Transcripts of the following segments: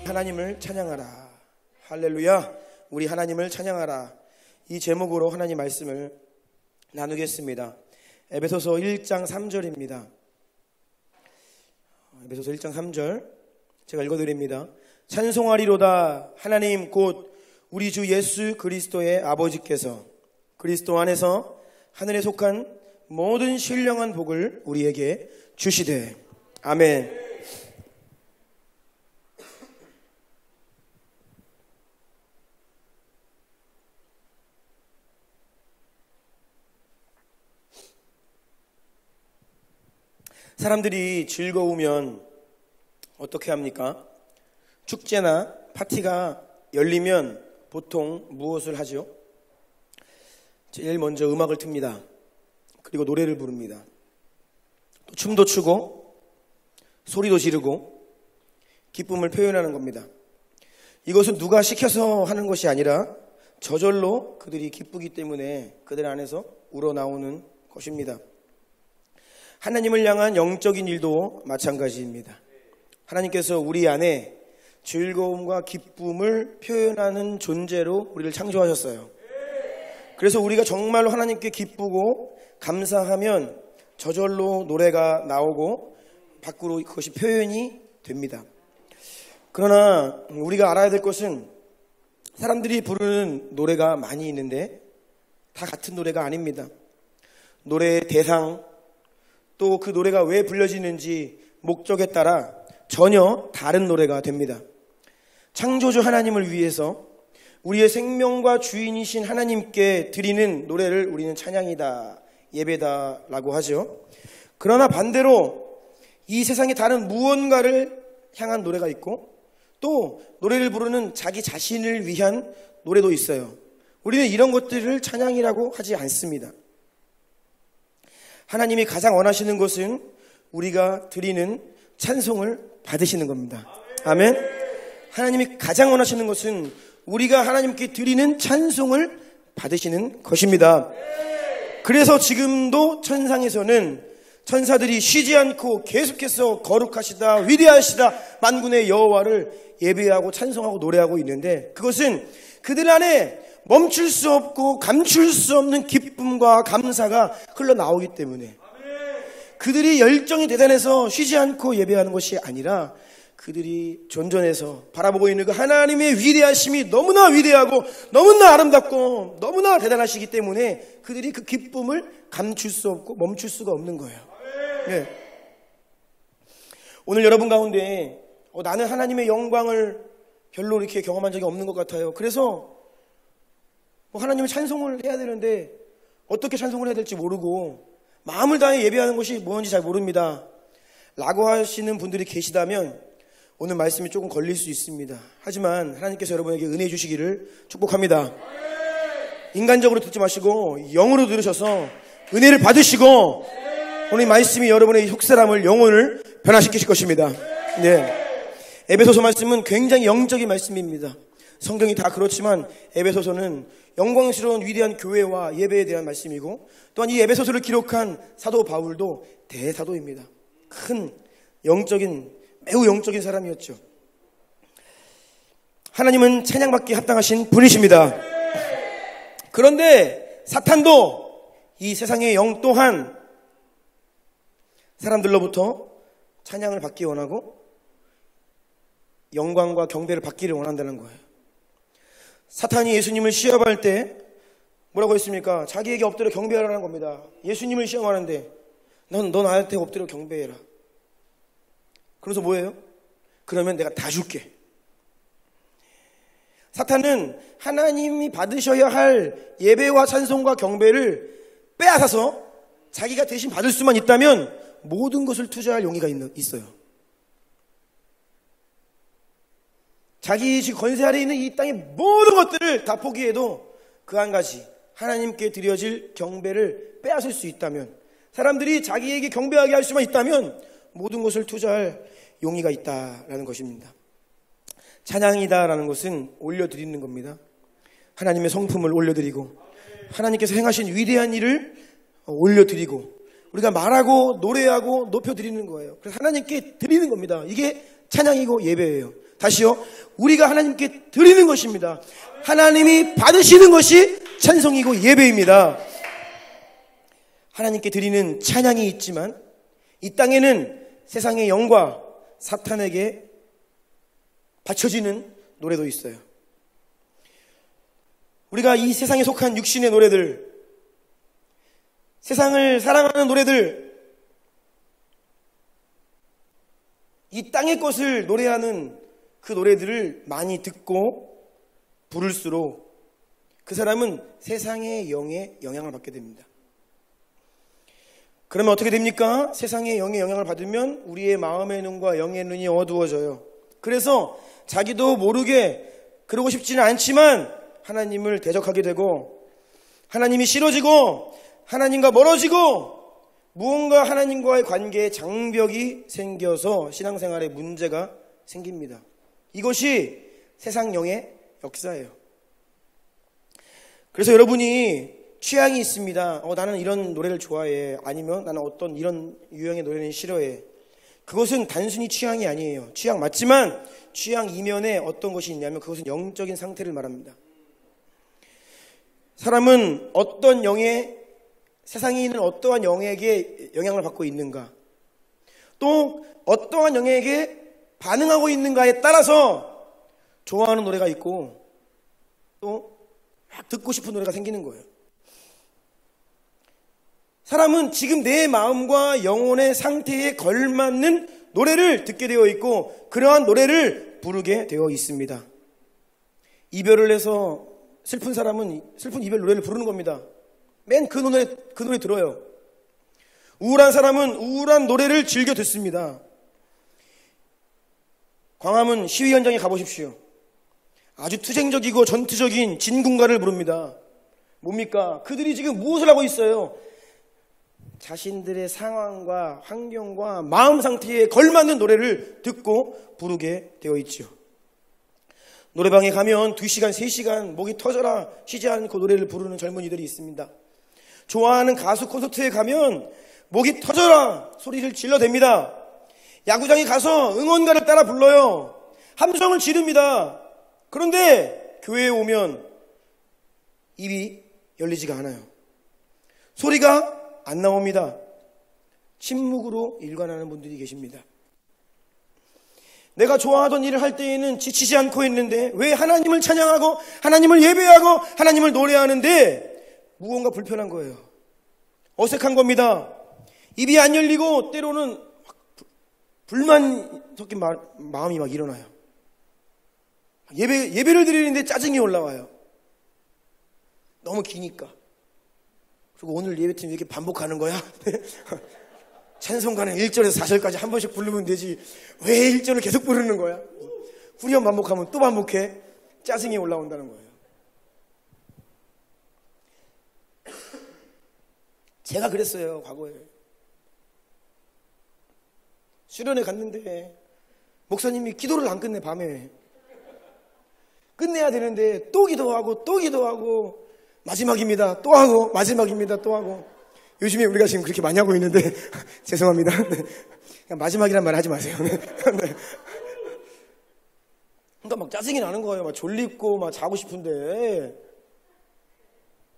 하나님을 찬양하라. 할렐루야. 우리 하나님을 찬양하라. 이 제목으로 하나님 말씀을 나누겠습니다. 에베소서 1장 3절입니다. 에베소서 1장 3절 제가 읽어드립니다. 찬송하리로다 하나님 곧 우리 주 예수 그리스도의 아버지께서 그리스도 안에서 하늘에 속한 모든 신령한 복을 우리에게 주시되. 아멘. 사람들이 즐거우면 어떻게 합니까? 축제나 파티가 열리면 보통 무엇을 하죠? 제일 먼저 음악을 틉니다. 그리고 노래를 부릅니다. 또 춤도 추고 소리도 지르고 기쁨을 표현하는 겁니다. 이것은 누가 시켜서 하는 것이 아니라 저절로 그들이 기쁘기 때문에 그들 안에서 우러나오는 것입니다. 하나님을 향한 영적인 일도 마찬가지입니다. 하나님께서 우리 안에 즐거움과 기쁨을 표현하는 존재로 우리를 창조하셨어요. 그래서 우리가 정말로 하나님께 기쁘고 감사하면 저절로 노래가 나오고 밖으로 그것이 표현이 됩니다. 그러나 우리가 알아야 될 것은 사람들이 부르는 노래가 많이 있는데 다 같은 노래가 아닙니다. 노래의 대상, 또 그 노래가 왜 불려지는지 목적에 따라 전혀 다른 노래가 됩니다. 창조주 하나님을 위해서 우리의 생명과 주인이신 하나님께 드리는 노래를 우리는 찬양이다, 예배다라고 하죠. 그러나 반대로 이 세상에 다른 무언가를 향한 노래가 있고 또 노래를 부르는 자기 자신을 위한 노래도 있어요. 우리는 이런 것들을 찬양이라고 하지 않습니다. 하나님이 가장 원하시는 것은 우리가 드리는 찬송을 받으시는 겁니다. 아멘. 하나님이 가장 원하시는 것은 우리가 하나님께 드리는 찬송을 받으시는 것입니다. 그래서 지금도 천상에서는 천사들이 쉬지 않고 계속해서 거룩하시다, 위대하시다, 만군의 여호와를 예배하고 찬송하고 노래하고 있는데 그것은 그들 안에 멈출 수 없고 감출 수 없는 기쁨과 감사가 흘러나오기 때문에 그들이 열정이 대단해서 쉬지 않고 예배하는 것이 아니라 그들이 존전해서 바라보고 있는 그 하나님의 위대하심이 너무나 위대하고 너무나 아름답고 너무나 대단하시기 때문에 그들이 그 기쁨을 감출 수 없고 멈출 수가 없는 거예요. 네. 오늘 여러분 가운데 나는 하나님의 영광을 별로 이렇게 경험한 적이 없는 것 같아요. 그래서 하나님을 찬송을 해야 되는데 어떻게 찬송을 해야 될지 모르고 마음을 다해 예배하는 것이 뭔지 잘 모릅니다 라고 하시는 분들이 계시다면 오늘 말씀이 조금 걸릴 수 있습니다. 하지만 하나님께서 여러분에게 은혜 주시기를 축복합니다. 인간적으로 듣지 마시고 영으로 들으셔서 은혜를 받으시고 오늘 말씀이 여러분의 속사람을 영혼을 변화시키실 것입니다. 네. 에베소서 말씀은 굉장히 영적인 말씀입니다. 성경이 다 그렇지만 에베소서는 영광스러운 위대한 교회와 예배에 대한 말씀이고 또한 이 에베소서를 기록한 사도 바울도 대사도입니다. 큰 영적인, 매우 영적인 사람이었죠. 하나님은 찬양받기에 합당하신 분이십니다. 그런데 사탄도 이 세상의 영 또한 사람들로부터 찬양을 받기 원하고 영광과 경배를 받기를 원한다는 거예요. 사탄이 예수님을 시험할 때 뭐라고 했습니까? 자기에게 엎드려 경배하라는 겁니다. 예수님을 시험하는데 넌 나한테 엎드려 경배해라. 그래서 뭐예요? 그러면 내가 다 줄게. 사탄은 하나님이 받으셔야 할 예배와 찬송과 경배를 빼앗아서 자기가 대신 받을 수만 있다면 모든 것을 투자할 용의가 있어요. 자기 권세 아래 있는 이 땅의 모든 것들을 다 포기해도 그 한 가지 하나님께 드려질 경배를 빼앗을 수 있다면 사람들이 자기에게 경배하게 할 수만 있다면 모든 것을 투자할 용의가 있다라는 것입니다. 찬양이다라는 것은 올려드리는 겁니다. 하나님의 성품을 올려드리고 하나님께서 행하신 위대한 일을 올려드리고 우리가 말하고 노래하고 높여드리는 거예요. 그래서 하나님께 드리는 겁니다. 이게 찬양이고 예배예요. 다시요. 우리가 하나님께 드리는 것입니다. 하나님이 받으시는 것이 찬송이고 예배입니다. 하나님께 드리는 찬양이 있지만 이 땅에는 세상의 영과 사탄에게 바쳐지는 노래도 있어요. 우리가 이 세상에 속한 육신의 노래들, 세상을 사랑하는 노래들, 이 땅의 것을 노래하는 그 노래들을 많이 듣고 부를수록 그 사람은 세상의 영의 영향을 받게 됩니다. 그러면 어떻게 됩니까? 세상의 영의 영향을 받으면 우리의 마음의 눈과 영의 눈이 어두워져요. 그래서 자기도 모르게 그러고 싶지는 않지만 하나님을 대적하게 되고 하나님이 싫어지고 하나님과 멀어지고 무언가 하나님과의 관계에 장벽이 생겨서 신앙생활에 문제가 생깁니다. 이것이 세상 영의 역사예요. 그래서 여러분이 취향이 있습니다. 나는 이런 노래를 좋아해. 아니면 나는 어떤 이런 유형의 노래는 싫어해. 그것은 단순히 취향이 아니에요. 취향 맞지만 취향 이면에 어떤 것이 있냐면 그것은 영적인 상태를 말합니다. 사람은 어떤 영의, 세상에 있는 어떠한 영에게 영향을 받고 있는가, 또 어떠한 영에게 반응하고 있는가에 따라서 좋아하는 노래가 있고 또 막 듣고 싶은 노래가 생기는 거예요. 사람은 지금 내 마음과 영혼의 상태에 걸맞는 노래를 듣게 되어 있고 그러한 노래를 부르게 되어 있습니다. 이별을 해서 슬픈 사람은 슬픈 이별 노래를 부르는 겁니다. 맨 그 노래 들어요. 우울한 사람은 우울한 노래를 즐겨 듣습니다. 광화문 시위 현장에 가보십시오. 아주 투쟁적이고 전투적인 진군가를 부릅니다. 뭡니까? 그들이 지금 무엇을 하고 있어요? 자신들의 상황과 환경과 마음 상태에 걸맞는 노래를 듣고 부르게 되어 있죠. 노래방에 가면 2시간, 3시간 목이 터져라 쉬지 않고 노래를 부르는 젊은이들이 있습니다. 좋아하는 가수 콘서트에 가면 목이 터져라 소리를 질러댑니다. 야구장에 가서 응원가를 따라 불러요. 함성을 지릅니다. 그런데 교회에 오면 입이 열리지가 않아요. 소리가 안 나옵니다. 침묵으로 일관하는 분들이 계십니다. 내가 좋아하던 일을 할 때에는 지치지 않고 했는데 왜 하나님을 찬양하고 하나님을 예배하고 하나님을 노래하는데 무언가 불편한 거예요. 어색한 겁니다. 입이 안 열리고 때로는 불만 섞인 마음이 막 일어나요. 예배를 드리는데 짜증이 올라와요. 너무 기니까. 그리고 오늘 예배팀 왜 이렇게 반복하는 거야? 찬송가는 1절에서 4절까지 한 번씩 부르면 되지 왜 1절을 계속 부르는 거야? 후렴 반복하면 또 반복해. 짜증이 올라온다는 거예요. 제가 그랬어요, 과거에. 수련회 갔는데 목사님이 기도를 안 끝내. 밤에 끝내야 되는데 또 기도하고 마지막입니다 또 하고 마지막입니다 또 하고. 요즘에 우리가 지금 그렇게 많이 하고 있는데 죄송합니다. 네. 그냥 마지막이란 말 하지 마세요. 네. 그러니까 막 짜증이 나는 거예요. 막 졸립고 막 자고 싶은데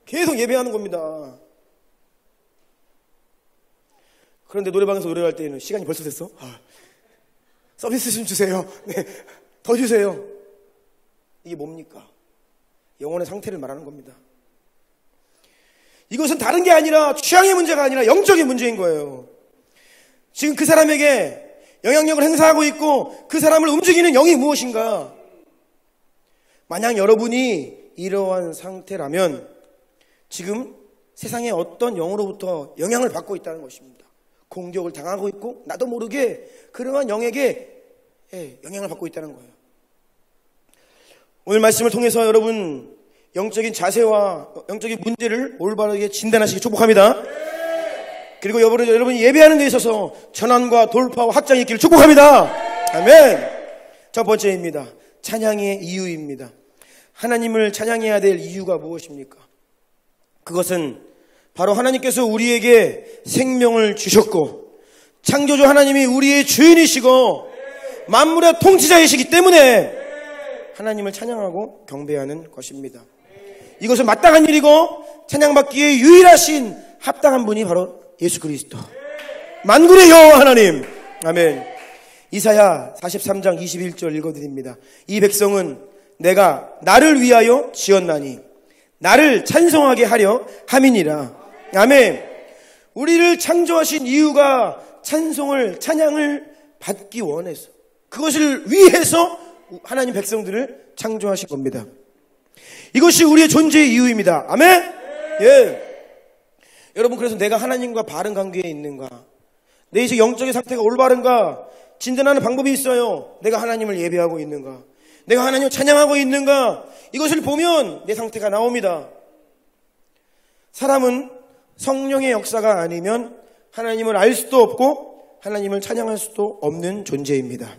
계속 예배하는 겁니다. 그런데 노래방에서 노래할 때는 시간이 벌써 됐어? 서비스 좀 주세요. 네. 더 주세요. 이게 뭡니까? 영혼의 상태를 말하는 겁니다. 이것은 다른 게 아니라 취향의 문제가 아니라 영적인 문제인 거예요. 지금 그 사람에게 영향력을 행사하고 있고 그 사람을 움직이는 영이 무엇인가? 만약 여러분이 이러한 상태라면 지금 세상의 어떤 영으로부터 영향을 받고 있다는 것입니다. 공격을 당하고 있고 나도 모르게 그러한 영에게 영향을 받고 있다는 거예요. 오늘 말씀을 통해서 여러분 영적인 자세와 영적인 문제를 올바르게 진단하시기 축복합니다. 그리고 여러분이 예배하는 데 있어서 전환과 돌파와 확장이 있기를 축복합니다. 아멘. 첫 번째입니다. 찬양의 이유입니다. 하나님을 찬양해야 될 이유가 무엇입니까? 그것은 바로 하나님께서 우리에게 생명을 주셨고 창조주 하나님이 우리의 주인이시고 만물의 통치자이시기 때문에 하나님을 찬양하고 경배하는 것입니다. 이것은 마땅한 일이고 찬양받기에 유일하신 합당한 분이 바로 예수 그리스도, 만군의 여호와 하나님. 아멘. 이사야 43장 21절 읽어드립니다. 이 백성은 내가 나를 위하여 지었나니 나를 찬송하게 하려 함이니라. 아멘. 우리를 창조하신 이유가 찬양을 받기 원해서, 그것을 위해서 하나님 백성들을 창조하신 겁니다. 이것이 우리의 존재의 이유입니다. 아멘. 예. 여러분, 그래서 내가 하나님과 바른 관계에 있는가, 내 이제 영적인 상태가 올바른가 진단하는 방법이 있어요. 내가 하나님을 예배하고 있는가, 내가 하나님을 찬양하고 있는가, 이것을 보면 내 상태가 나옵니다. 사람은 성령의 역사가 아니면 하나님을 알 수도 없고 하나님을 찬양할 수도 없는 존재입니다.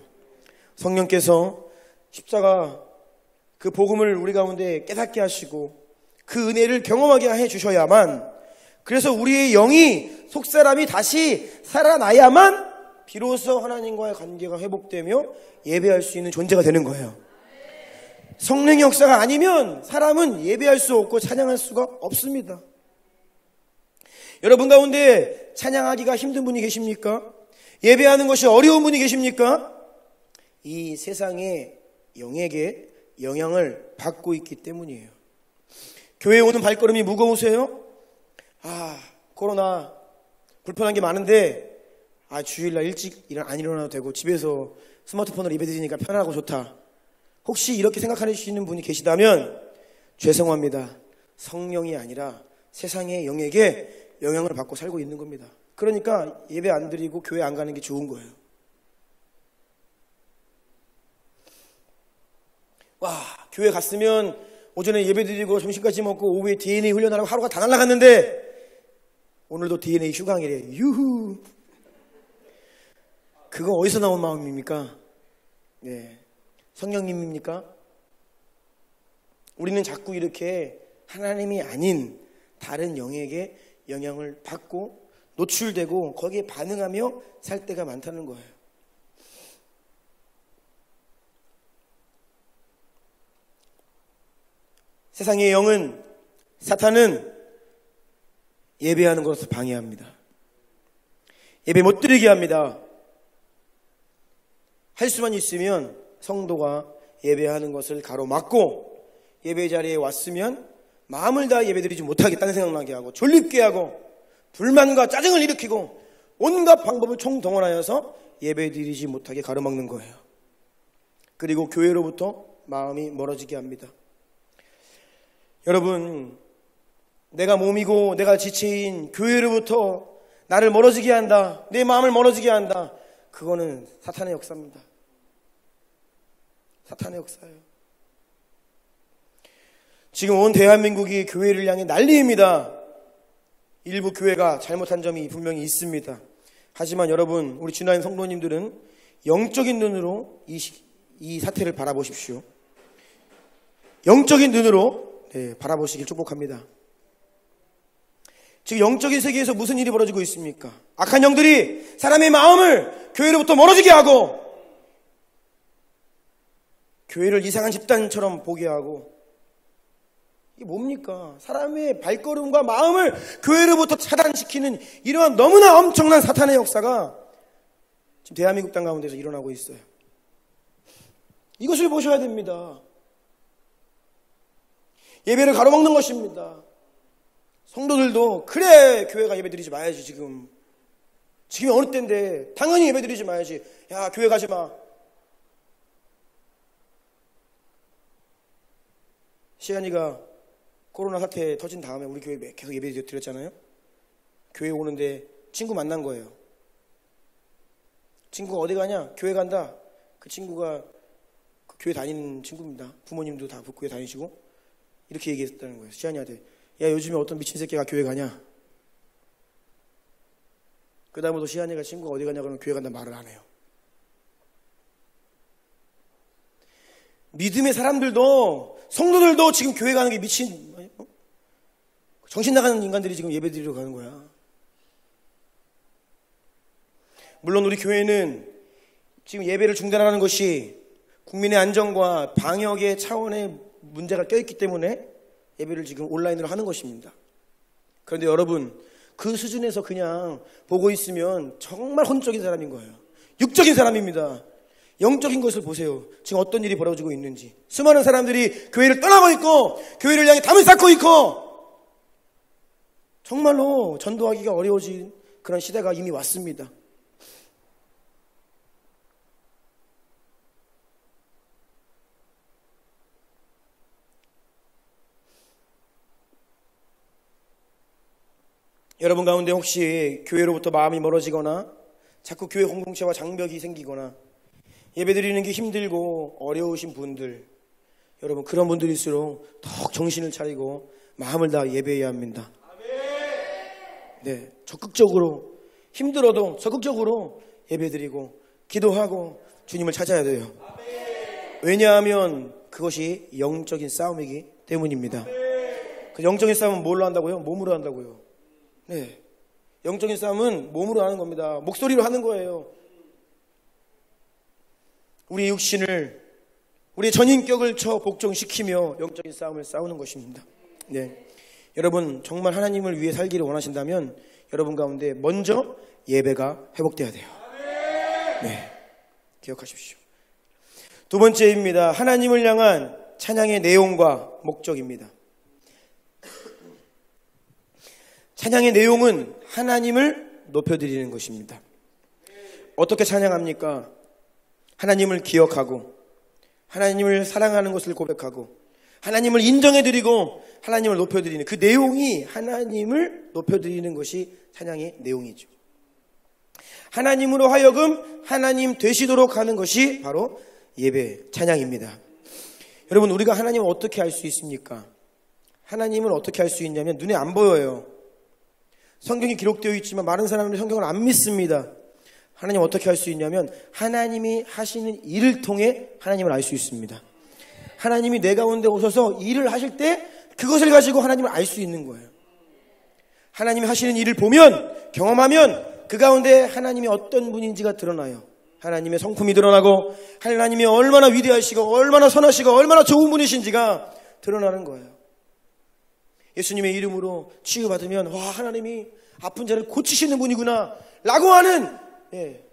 성령께서 십자가 그 복음을 우리 가운데 깨닫게 하시고 그 은혜를 경험하게 해 주셔야만, 그래서 우리의 영이, 속사람이 다시 살아나야만 비로소 하나님과의 관계가 회복되며 예배할 수 있는 존재가 되는 거예요. 성령의 역사가 아니면 사람은 예배할 수 없고 찬양할 수가 없습니다. 여러분 가운데 찬양하기가 힘든 분이 계십니까? 예배하는 것이 어려운 분이 계십니까? 이 세상의 영에게 영향을 받고 있기 때문이에요. 교회에 오는 발걸음이 무거우세요? 코로나 불편한 게 많은데 주일날 일찍 안 일어나도 되고 집에서 스마트폰으로 예배 드리니까 편하고 좋다. 혹시 이렇게 생각하시는 분이 계시다면 죄송합니다. 성령이 아니라 세상의 영에게 영향을 받고 살고 있는 겁니다. 그러니까 예배 안 드리고 교회 안 가는 게 좋은 거예요. 교회 갔으면 오전에 예배 드리고 점심까지 먹고 오후에 DNA 훈련하라고 하루가 다 날아갔는데 오늘도 DNA 휴강이래. 유후. 그거 어디서 나온 마음입니까? 네. 성령님입니까? 우리는 자꾸 이렇게 하나님이 아닌 다른 영에게 영향을 받고 노출되고 거기에 반응하며 살 때가 많다는 거예요. 세상의 영은, 사탄은 예배하는 것을 방해합니다. 예배 못 드리게 합니다. 할 수만 있으면 성도가 예배하는 것을 가로막고 예배 자리에 왔으면 마음을 다해 예배드리지 못하겠다는 생각나게 하고 졸립게 하고 불만과 짜증을 일으키고 온갖 방법을 총동원하여서 예배드리지 못하게 가로막는 거예요. 그리고 교회로부터 마음이 멀어지게 합니다. 여러분, 내가 몸이고 내가 지체인 교회로부터 나를 멀어지게 한다, 내 마음을 멀어지게 한다, 그거는 사탄의 역사입니다. 사탄의 역사예요. 지금 온 대한민국이 교회를 향해 난리입니다. 일부 교회가 잘못한 점이 분명히 있습니다. 하지만 여러분, 우리 주나인 성도님들은 영적인 눈으로 이 사태를 바라보십시오. 영적인 눈으로 바라보시길 축복합니다. 지금 영적인 세계에서 무슨 일이 벌어지고 있습니까? 악한 영들이 사람의 마음을 교회로부터 멀어지게 하고 교회를 이상한 집단처럼 보게 하고, 이게 뭡니까? 사람의 발걸음과 마음을 교회로부터 차단시키는 이러한 너무나 엄청난 사탄의 역사가 지금 대한민국 땅 가운데서 일어나고 있어요. 이것을 보셔야 됩니다. 예배를 가로막는 것입니다. 성도들도 그래 교회가 예배드리지 마야지, 지금이 어느 때인데 당연히 예배드리지 마야지, 야 교회 가지 마. 시안이가 코로나 사태 터진 다음에 우리 교회 계속 예배 드렸잖아요. 교회 오는데 친구 만난 거예요. 친구가 어디 가냐? 교회 간다. 그 친구가 그 교회 다니는 친구입니다. 부모님도 다 교회 다니시고. 이렇게 얘기했다는 거예요. 시안이한테. 야, 요즘에 어떤 미친 새끼가 교회 가냐? 그 다음부터 시안이가 친구가 어디 가냐 그러면 교회 간다 말을 안 해요. 믿음의 사람들도, 성도들도 지금 교회 가는 게 미친, 정신 나가는 인간들이 지금 예배 드리러 가는 거야. 물론 우리 교회는 지금 예배를 중단하는 것이 국민의 안전과 방역의 차원의 문제가 껴있기 때문에 예배를 지금 온라인으로 하는 것입니다. 그런데 여러분, 그 수준에서 그냥 보고 있으면 정말 혼적인 사람인 거예요. 육적인 사람입니다. 영적인 것을 보세요. 지금 어떤 일이 벌어지고 있는지. 수많은 사람들이 교회를 떠나고 있고 교회를 향해 담을 쌓고 있고 정말로 전도하기가 어려워진 그런 시대가 이미 왔습니다. 여러분 가운데 혹시 교회로부터 마음이 멀어지거나 자꾸 교회 공동체와 장벽이 생기거나 예배드리는 게 힘들고 어려우신 분들, 여러분 그런 분들일수록 더욱 정신을 차리고 마음을 다해 예배해야 합니다. 네, 적극적으로 힘들어도 적극적으로 예배드리고 기도하고 주님을 찾아야 돼요. 왜냐하면 그것이 영적인 싸움이기 때문입니다. 그 영적인 싸움은 뭘로 한다고요? 몸으로 한다고요. 네, 영적인 싸움은 몸으로 하는 겁니다. 목소리로 하는 거예요. 우리 육신을, 우리 전인격을 복종시키며 영적인 싸움을 싸우는 것입니다. 네, 여러분 정말 하나님을 위해 살기를 원하신다면 여러분 가운데 먼저 예배가 회복돼야 돼요. 네, 기억하십시오. 두 번째입니다. 하나님을 향한 찬양의 내용과 목적입니다. 찬양의 내용은 하나님을 높여드리는 것입니다. 어떻게 찬양합니까? 하나님을 기억하고 하나님을 사랑하는 것을 고백하고 하나님을 인정해드리고 하나님을 높여드리는 그 내용이 하나님을 높여드리는 것이 찬양의 내용이죠. 하나님으로 하여금 하나님 되시도록 하는 것이 바로 예배, 찬양입니다. 여러분, 우리가 하나님을 어떻게 알 수 있습니까? 하나님을 어떻게 알 수 있냐면 눈에 안 보여요. 성경이 기록되어 있지만 많은 사람들이 성경을 안 믿습니다. 하나님 어떻게 알 수 있냐면 하나님이 하시는 일을 통해 하나님을 알 수 있습니다. 하나님이 내 가운데 오셔서 일을 하실 때 그것을 가지고 하나님을 알 수 있는 거예요. 하나님이 하시는 일을 보면, 경험하면 그 가운데 하나님이 어떤 분인지가 드러나요. 하나님의 성품이 드러나고 하나님이 얼마나 위대하시고 얼마나 선하시고 얼마나 좋은 분이신지가 드러나는 거예요. 예수님의 이름으로 치유받으면 와, 하나님이 아픈 자를 고치시는 분이구나 라고 하는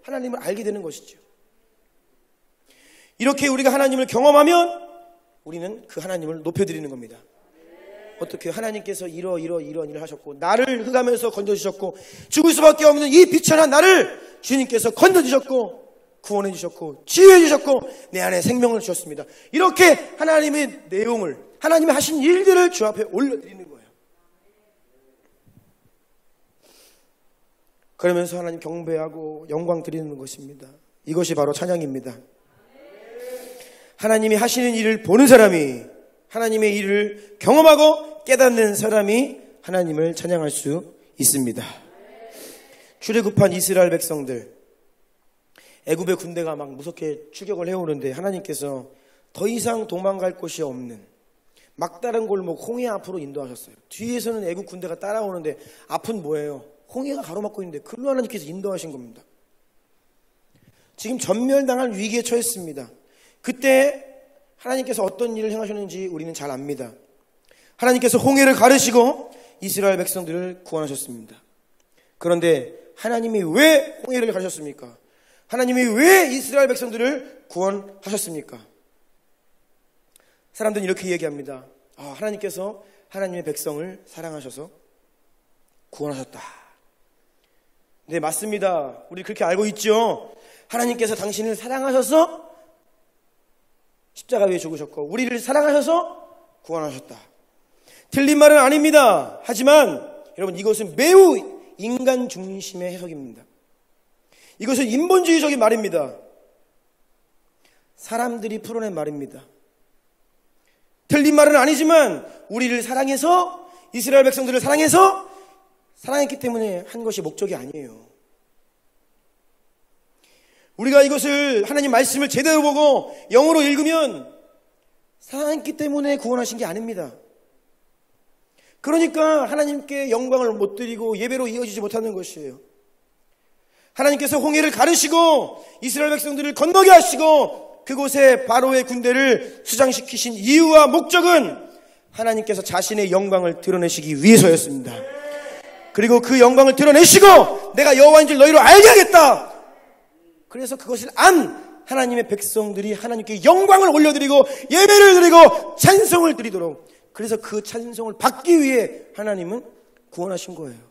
하나님을 알게 되는 것이죠. 이렇게 우리가 하나님을 경험하면 우리는 그 하나님을 높여드리는 겁니다. 어떻게 하나님께서 이런 일을 하셨고 나를 흑암에서 건져주셨고 죽을 수밖에 없는 이 비천한 나를 주님께서 건져주셨고 구원해 주셨고 치유해 주셨고 내 안에 생명을 주셨습니다. 이렇게 하나님의 내용을, 하나님이 하신 일들을 주 앞에 올려드리는 거예요. 그러면서 하나님 경배하고 영광 드리는 것입니다. 이것이 바로 찬양입니다. 하나님이 하시는 일을 보는 사람이, 하나님의 일을 경험하고 깨닫는 사람이 하나님을 찬양할 수 있습니다. 출애굽한 이스라엘 백성들, 애굽의 군대가 막 무섭게 추격을 해오는데 하나님께서 더 이상 도망갈 곳이 없는 막다른 골목 홍해 앞으로 인도하셨어요. 뒤에서는 애굽 군대가 따라오는데 앞은 뭐예요? 홍해가 가로막고 있는데 그걸로 하나님께서 인도하신 겁니다. 지금 전멸당할 위기에 처했습니다. 그때 하나님께서 어떤 일을 행하셨는지 우리는 잘 압니다. 하나님께서 홍해를 가르시고 이스라엘 백성들을 구원하셨습니다. 그런데 하나님이 왜 홍해를 가르셨습니까? 하나님이 왜 이스라엘 백성들을 구원하셨습니까? 사람들은 이렇게 얘기합니다. 하나님께서 하나님의 백성을 사랑하셔서 구원하셨다. 네, 맞습니다. 우리 그렇게 알고 있죠. 하나님께서 당신을 사랑하셔서 십자가 위에 죽으셨고 우리를 사랑하셔서 구원하셨다. 틀린 말은 아닙니다. 하지만 여러분, 이것은 매우 인간 중심의 해석입니다. 이것은 인본주의적인 말입니다. 사람들이 풀어낸 말입니다. 틀린 말은 아니지만 우리를 사랑해서, 이스라엘 백성들을 사랑해서 사랑했기 때문에 한 것이 목적이 아니에요. 우리가 이것을, 하나님 말씀을 제대로 보고 영어로 읽으면 사랑했기 때문에 구원하신 게 아닙니다. 그러니까 하나님께 영광을 못 드리고 예배로 이어지지 못하는 것이에요. 하나님께서 홍해를 가르시고 이스라엘 백성들을 건너게 하시고 그곳에 바로의 군대를 수장시키신 이유와 목적은 하나님께서 자신의 영광을 드러내시기 위해서였습니다. 그리고 그 영광을 드러내시고 내가 여호와인 줄 너희로 알게 하겠다. 그래서 그것을 안 하나님의 백성들이 하나님께 영광을 올려드리고 예배를 드리고 찬송을 드리도록, 그래서 그 찬송을 받기 위해 하나님은 구원하신 거예요.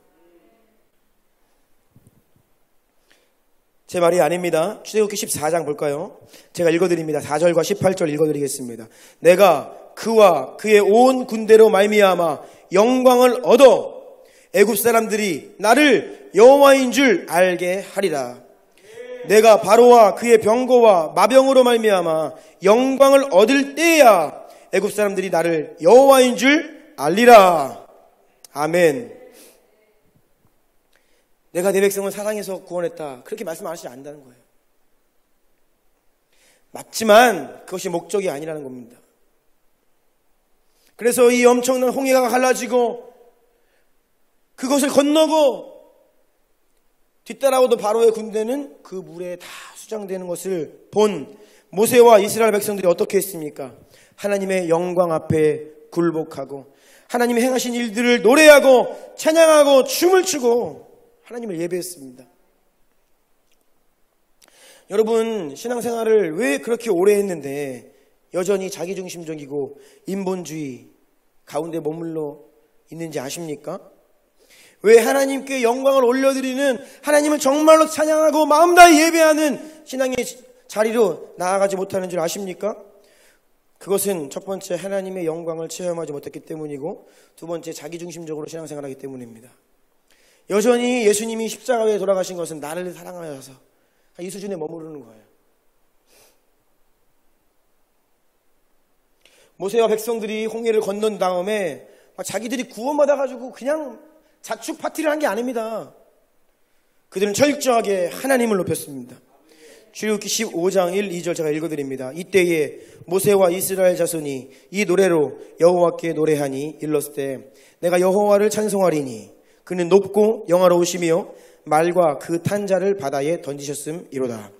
제 말이 아닙니다. 출애굽기 14장 볼까요? 제가 읽어드립니다. 4절과 18절 읽어드리겠습니다. 내가 그와 그의 온 군대로 말미암아 영광을 얻어 애굽 사람들이 나를 여호와인 줄 알게 하리라. 내가 바로와 그의 병거와 마병으로 말미암아 영광을 얻을 때야 애굽 사람들이 나를 여호와인 줄 알리라. 아멘. 내가 내 백성을 사랑해서 구원했다, 그렇게 말씀 안 하시지 않는다는 거예요. 맞지만 그것이 목적이 아니라는 겁니다. 그래서 이 엄청난 홍해가 갈라지고 그것을 건너고 뒤따라오던 바로의 군대는 그 물에 다 수장되는 것을 본 모세와 이스라엘 백성들이 어떻게 했습니까? 하나님의 영광 앞에 굴복하고 하나님이 행하신 일들을 노래하고 찬양하고 춤을 추고 하나님을 예배했습니다. 여러분, 신앙생활을 왜 그렇게 오래 했는데 여전히 자기중심적이고 인본주의 가운데 머물러 있는지 아십니까? 왜 하나님께 영광을 올려드리는, 하나님을 정말로 찬양하고 마음 다해 예배하는 신앙의 자리로 나아가지 못하는 줄 아십니까? 그것은 첫 번째 하나님의 영광을 체험하지 못했기 때문이고, 두 번째 자기중심적으로 신앙생활하기 때문입니다. 여전히 예수님이 십자가에 돌아가신 것은 나를 사랑하여서, 이 수준에 머무르는 거예요. 모세와 백성들이 홍해를 건넌 다음에 자기들이 구원받아가지고 그냥 자축 파티를 한 게 아닙니다. 그들은 철저하게 하나님을 높였습니다. 출애굽기 15장 1, 2절 제가 읽어드립니다. 이때에 모세와 이스라엘 자손이 이 노래로 여호와께 노래하니 일렀을 내가 여호와를 찬송하리니 그는 높고 영화로우시며 말과 그 탄 자를 바다에 던지셨음이로다.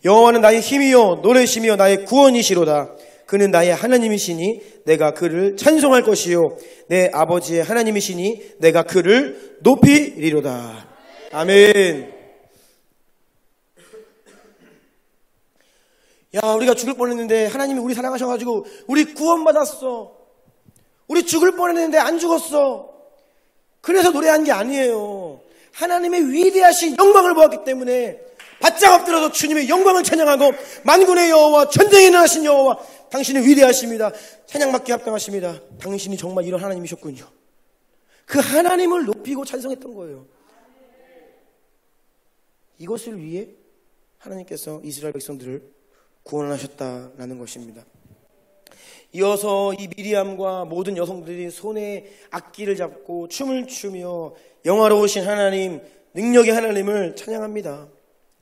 여호와는 나의 힘이요 노래시며 나의 구원이시로다. 그는 나의 하나님이시니 내가 그를 찬송할 것이요 내 아버지의 하나님이시니 내가 그를 높이리로다. 아멘. 야, 우리가 죽을 뻔했는데 하나님이 우리 사랑하셔가지고 우리 구원받았어. 우리 죽을 뻔했는데 안 죽었어. 그래서 노래한 게 아니에요. 하나님의 위대하신 영광을 보았기 때문에 바짝 엎드려서 주님의 영광을 찬양하고, 만군의 여호와 전쟁에 일어나신 여호와 당신은 위대하십니다. 찬양받기 합당하십니다. 당신이 정말 이런 하나님이셨군요. 그 하나님을 높이고 찬송했던 거예요. 이것을 위해 하나님께서 이스라엘 백성들을 구원하셨다라는 것입니다. 이어서 이 미리암과 모든 여성들이 손에 악기를 잡고 춤을 추며 영화로우신 하나님, 능력의 하나님을 찬양합니다.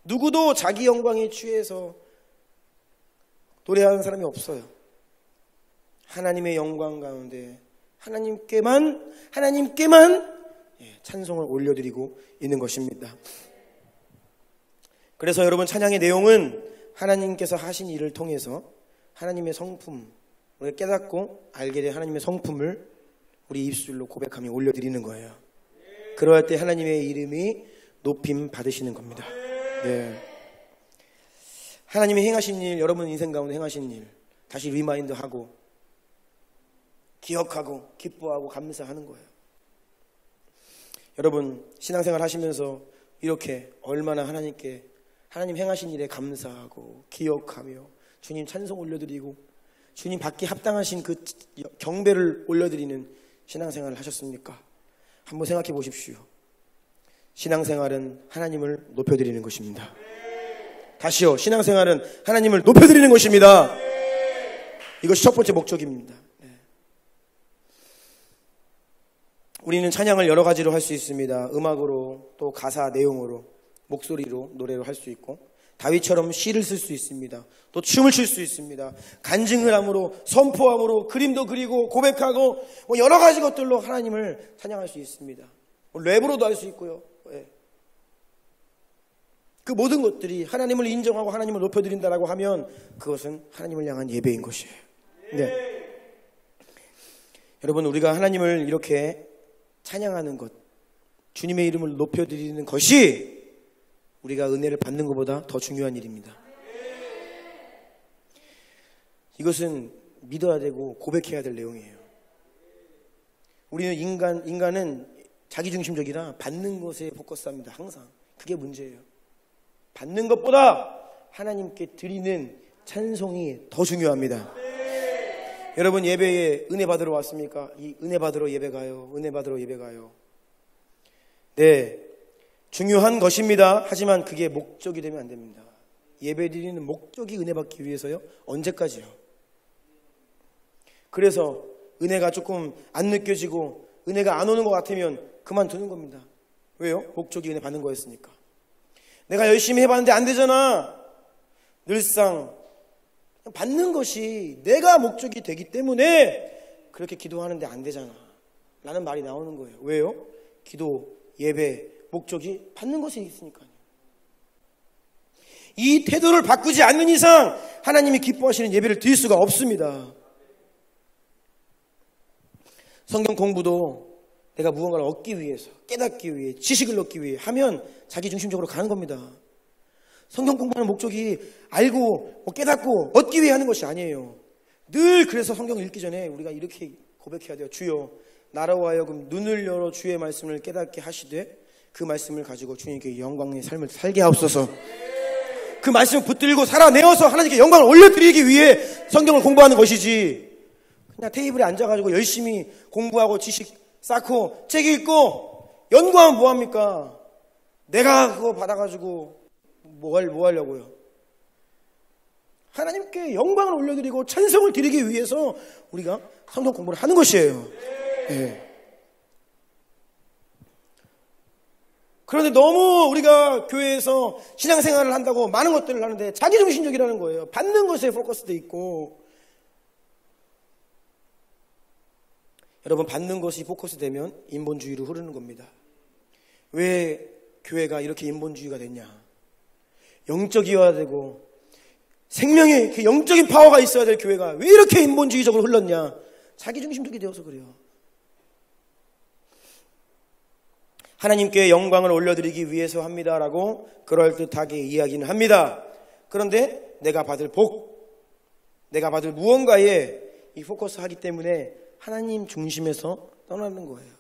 누구도 자기 영광에 취해서 노래하는 사람이 없어요. 하나님의 영광 가운데 하나님께만 찬송을 올려드리고 있는 것입니다. 그래서 여러분, 찬양의 내용은 하나님께서 하신 일을 통해서 하나님의 성품, 우리가 깨닫고 알게 된 하나님의 성품을 우리 입술로 고백하며 올려드리는 거예요. 그러할 때 하나님의 이름이 높임 받으시는 겁니다. 네. 하나님이 행하신 일, 여러분 인생 가운데 행하신 일 다시 리마인드하고 기억하고 기뻐하고 감사하는 거예요. 여러분, 신앙생활 하시면서 이렇게 얼마나 하나님께 하나님 행하신 일에 감사하고 기억하며 주님 찬송 올려드리고 주님 받기 합당하신 그 경배를 올려드리는 신앙생활을 하셨습니까? 한번 생각해 보십시오. 신앙생활은 하나님을 높여드리는 것입니다. 다시요, 신앙생활은 하나님을 높여드리는 것입니다. 이것이 첫 번째 목적입니다. 우리는 찬양을 여러 가지로 할 수 있습니다. 음악으로, 또 가사 내용으로, 목소리로, 노래로 할 수 있고, 다윗처럼 시를 쓸 수 있습니다. 또 춤을 출 수 있습니다. 간증을 함으로, 선포함으로, 그림도 그리고 고백하고, 여러 가지 것들로 하나님을 찬양할 수 있습니다. 랩으로도 할 수 있고요. 그 모든 것들이 하나님을 인정하고 하나님을 높여드린다라고 하면 그것은 하나님을 향한 예배인 것이에요. 네. 여러분, 우리가 하나님을 이렇게 찬양하는 것, 주님의 이름을 높여드리는 것이 우리가 은혜를 받는 것보다 더 중요한 일입니다. 이것은 믿어야 되고 고백해야 될 내용이에요. 우리는 인간은 자기중심적이라 받는 것에 포커스합니다. 항상. 그게 문제예요. 받는 것보다 하나님께 드리는 찬송이 더 중요합니다. 여러분, 예배에 은혜 받으러 왔습니까? 이 은혜 받으러 예배 가요. 은혜 받으러 예배 가요. 네, 중요한 것입니다. 하지만 그게 목적이 되면 안 됩니다. 예배 드리는 목적이 은혜 받기 위해서요? 언제까지요? 그래서 은혜가 조금 안 느껴지고 은혜가 안 오는 것 같으면 그만두는 겁니다. 왜요? 목적이 은혜 받는 거였으니까. 내가 열심히 해봤는데 안 되잖아. 늘상 받는 것이 내가 목적이 되기 때문에 그렇게 기도하는데 안 되잖아 라는 말이 나오는 거예요. 왜요? 기도, 예배, 목적이 받는 것이 있으니까요. 이 태도를 바꾸지 않는 이상 하나님이 기뻐하시는 예배를 드릴 수가 없습니다. 성경 공부도 내가 무언가를 얻기 위해서, 깨닫기 위해, 지식을 얻기 위해 하면 자기중심적으로 가는 겁니다. 성경 공부하는 목적이 알고 깨닫고 얻기 위해 하는 것이 아니에요. 늘 그래서 성경을 읽기 전에 우리가 이렇게 고백해야 돼요. 주여, 나로 하여금 눈을 열어 주의 말씀을 깨닫게 하시되 그 말씀을 가지고 주님께 영광의 삶을 살게 하옵소서. 그 말씀을 붙들고 살아내어서 하나님께 영광을 올려드리기 위해 성경을 공부하는 것이지, 그냥 테이블에 앉아가지고 열심히 공부하고 지식 쌓고 책 읽고 연구하면 뭐합니까? 내가 그거 받아가지고 뭐 하려고요? 하나님께 영광을 올려드리고 찬송을 드리기 위해서 우리가 성경 공부를 하는 것이에요. 네. 그런데 너무 우리가 교회에서 신앙생활을 한다고 많은 것들을 하는데 자기중심적이라는 거예요. 받는 것에 포커스돼 있고. 여러분, 받는 것이 포커스되면 인본주의로 흐르는 겁니다. 왜 교회가 이렇게 인본주의가 됐냐? 영적이어야 되고 생명의 그 영적인 파워가 있어야 될 교회가 왜 이렇게 인본주의적으로 흘렀냐? 자기중심적이 되어서 그래요. 하나님께 영광을 올려드리기 위해서 합니다라고 그럴듯하게 이야기는 합니다. 그런데 내가 받을 복, 내가 받을 무언가에 이 포커스하기 때문에 하나님 중심에서 떠나는 거예요.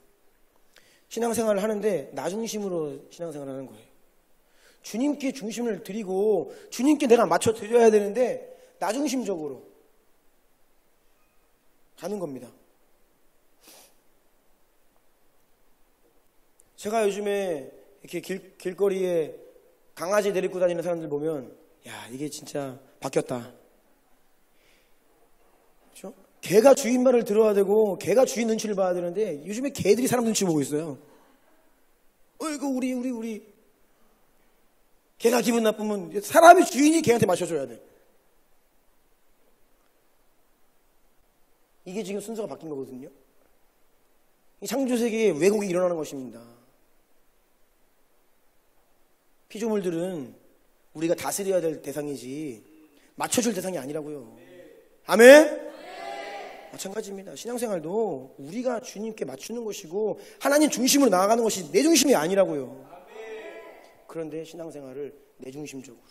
신앙생활을 하는데 나 중심으로 신앙생활을 하는 거예요. 주님께 중심을 드리고 주님께 내가 맞춰 드려야 되는데 나 중심적으로 가는 겁니다. 제가 요즘에 이렇게 길거리에 강아지 데리고 다니는 사람들 보면, 야, 이게 진짜 바뀌었다. 그렇죠? 개가 주인 말을 들어야 되고 개가 주인 눈치를 봐야 되는데 요즘에 개들이 사람 눈치 보고 있어요. 어이구, 우리 개가 기분 나쁘면 사람의 주인이 개한테 맞춰줘야 돼. 이게 지금 순서가 바뀐 거거든요. 이 창조세계에 왜곡이 일어나는 것입니다. 피조물들은 우리가 다스려야 될 대상이지 맞춰줄 대상이 아니라고요. 아멘? 마찬가지입니다. 신앙생활도 우리가 주님께 맞추는 것이고 하나님 중심으로 나아가는 것이 내 중심이 아니라고요. 그런데 신앙생활을 내 중심적으로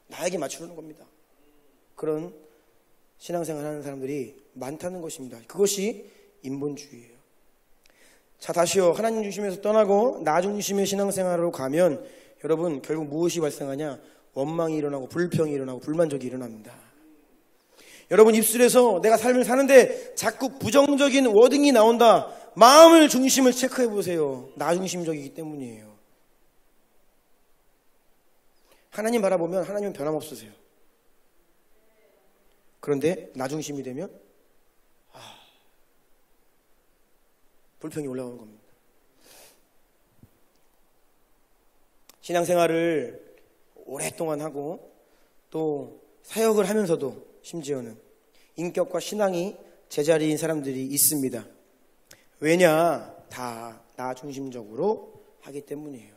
나에게 맞추는 겁니다. 그런 신앙생활 하는 사람들이 많다는 것입니다. 그것이 인본주의예요. 자, 다시요. 하나님 중심에서 떠나고 나 중심의 신앙생활로 가면 여러분, 결국 무엇이 발생하냐? 원망이 일어나고 불평이 일어나고 불만족이 일어납니다. 여러분, 입술에서 내가 삶을 사는데 자꾸 부정적인 워딩이 나온다. 마음을 중심을 체크해 보세요. 나 중심적이기 때문이에요. 하나님 바라보면 하나님은 변함없으세요. 그런데 나 중심이 되면 불평이 올라오는 겁니다. 신앙생활을 오랫동안 하고 또 사역을 하면서도 심지어는 인격과 신앙이 제자리인 사람들이 있습니다. 왜냐? 다 나 중심적으로 하기 때문이에요.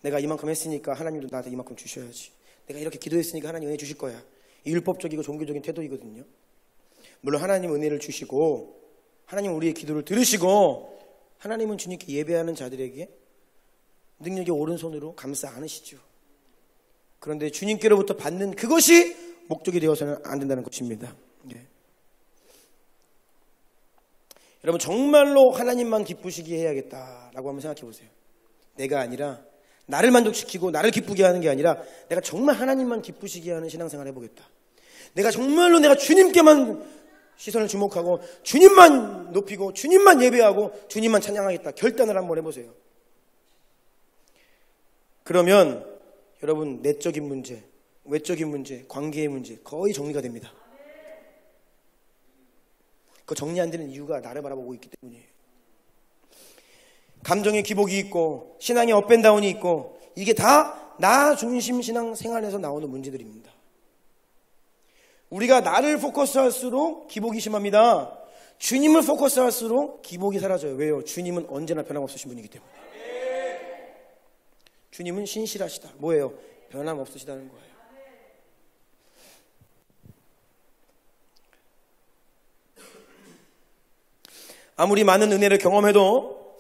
내가 이만큼 했으니까 하나님도 나한테 이만큼 주셔야지. 내가 이렇게 기도했으니까 하나님 은혜 주실 거야. 율법적이고 종교적인 태도이거든요. 물론 하나님 은혜를 주시고 하나님 우리의 기도를 들으시고 하나님은 주님께 예배하는 자들에게 능력의 오른손으로 감싸 안으시죠. 그런데 주님께로부터 받는 그것이 목적이 되어서는 안 된다는 것입니다. 네. 여러분 정말로 하나님만 기쁘시게 해야겠다라고 한번 생각해 보세요. 내가 아니라 나를 만족시키고 나를 기쁘게 하는 게 아니라 내가 정말 하나님만 기쁘시게 하는 신앙생활을 해보겠다. 내가 정말로 내가 주님께만 시선을 주목하고 주님만 높이고 주님만 예배하고 주님만 찬양하겠다. 결단을 한번 해보세요. 그러면 여러분 내적인 문제, 외적인 문제, 관계의 문제 거의 정리가 됩니다. 그 정리 안 되는 이유가 나를 바라보고 있기 때문이에요. 감정의 기복이 있고 신앙의 업앤다운이 있고 이게 다 나 중심 신앙 생활에서 나오는 문제들입니다. 우리가 나를 포커스할수록 기복이 심합니다. 주님을 포커스할수록 기복이 사라져요. 왜요? 주님은 언제나 변함없으신 분이기 때문에. 주님은 신실하시다. 뭐예요? 변함없으시다는 거예요. 아무리 많은 은혜를 경험해도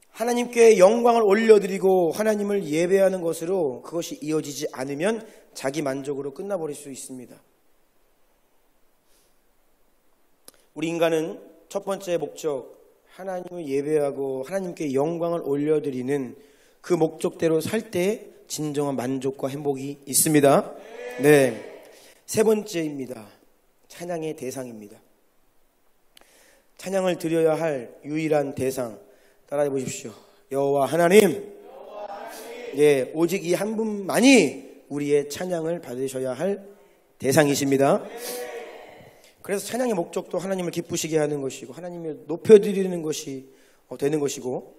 하나님께 영광을 올려드리고 하나님을 예배하는 것으로 그것이 이어지지 않으면 자기 만족으로 끝나버릴 수 있습니다. 우리 인간은 첫 번째 목적, 하나님을 예배하고 하나님께 영광을 올려드리는 그 목적대로 살 때 진정한 만족과 행복이 있습니다. 네. 세 번째입니다. 찬양의 대상입니다. 찬양을 드려야 할 유일한 대상 따라해 보십시오. 여호와 하나님. 예, 오직 이 한 분만이 우리의 찬양을 받으셔야 할 대상이십니다. 그래서 찬양의 목적도 하나님을 기쁘시게 하는 것이고 하나님을 높여드리는 것이 되는 것이고,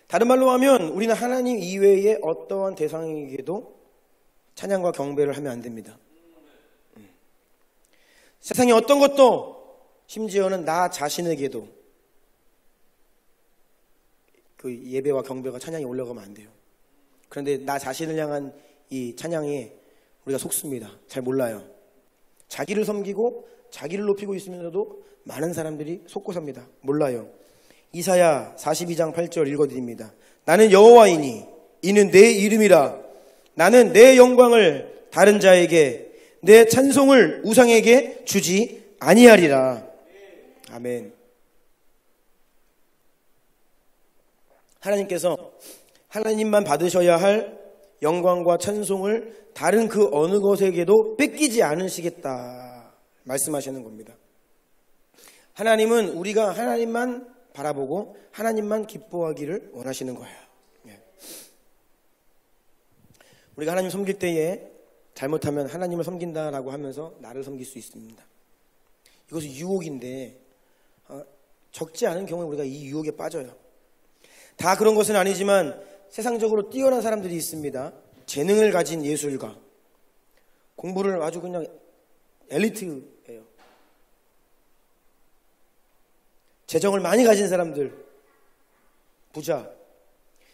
다른 말로 하면 우리는 하나님 이외의 어떠한 대상에게도 찬양과 경배를 하면 안 됩니다. 세상의 어떤 것도, 심지어는 나 자신에게도 그 예배와 경배가 찬양이 올라가면 안 돼요. 그런데 나 자신을 향한 이 찬양에 우리가 속습니다. 잘 몰라요. 자기를 섬기고 자기를 높이고 있으면서도 많은 사람들이 속고 삽니다. 몰라요. 이사야 42장 8절 읽어드립니다. 나는 여호와이니 이는 내 이름이라. 나는 내 영광을 다른 자에게, 내 찬송을 우상에게 주지 아니하리라. 아멘. 하나님께서 하나님만 받으셔야 할 영광과 찬송을 다른 그 어느 것에게도 뺏기지 않으시겠다 말씀하시는 겁니다. 하나님은 우리가 하나님만 바라보고 하나님만 기뻐하기를 원하시는 거예요. 우리가 하나님 섬길 때에 잘못하면 하나님을 섬긴다라고 하면서 나를 섬길 수 있습니다. 이것은 유혹인데 적지 않은 경우에 우리가 이 유혹에 빠져요. 다 그런 것은 아니지만 세상적으로 뛰어난 사람들이 있습니다. 재능을 가진 예술가, 공부를 아주 그냥 엘리트예요. 재정을 많이 가진 사람들, 부자,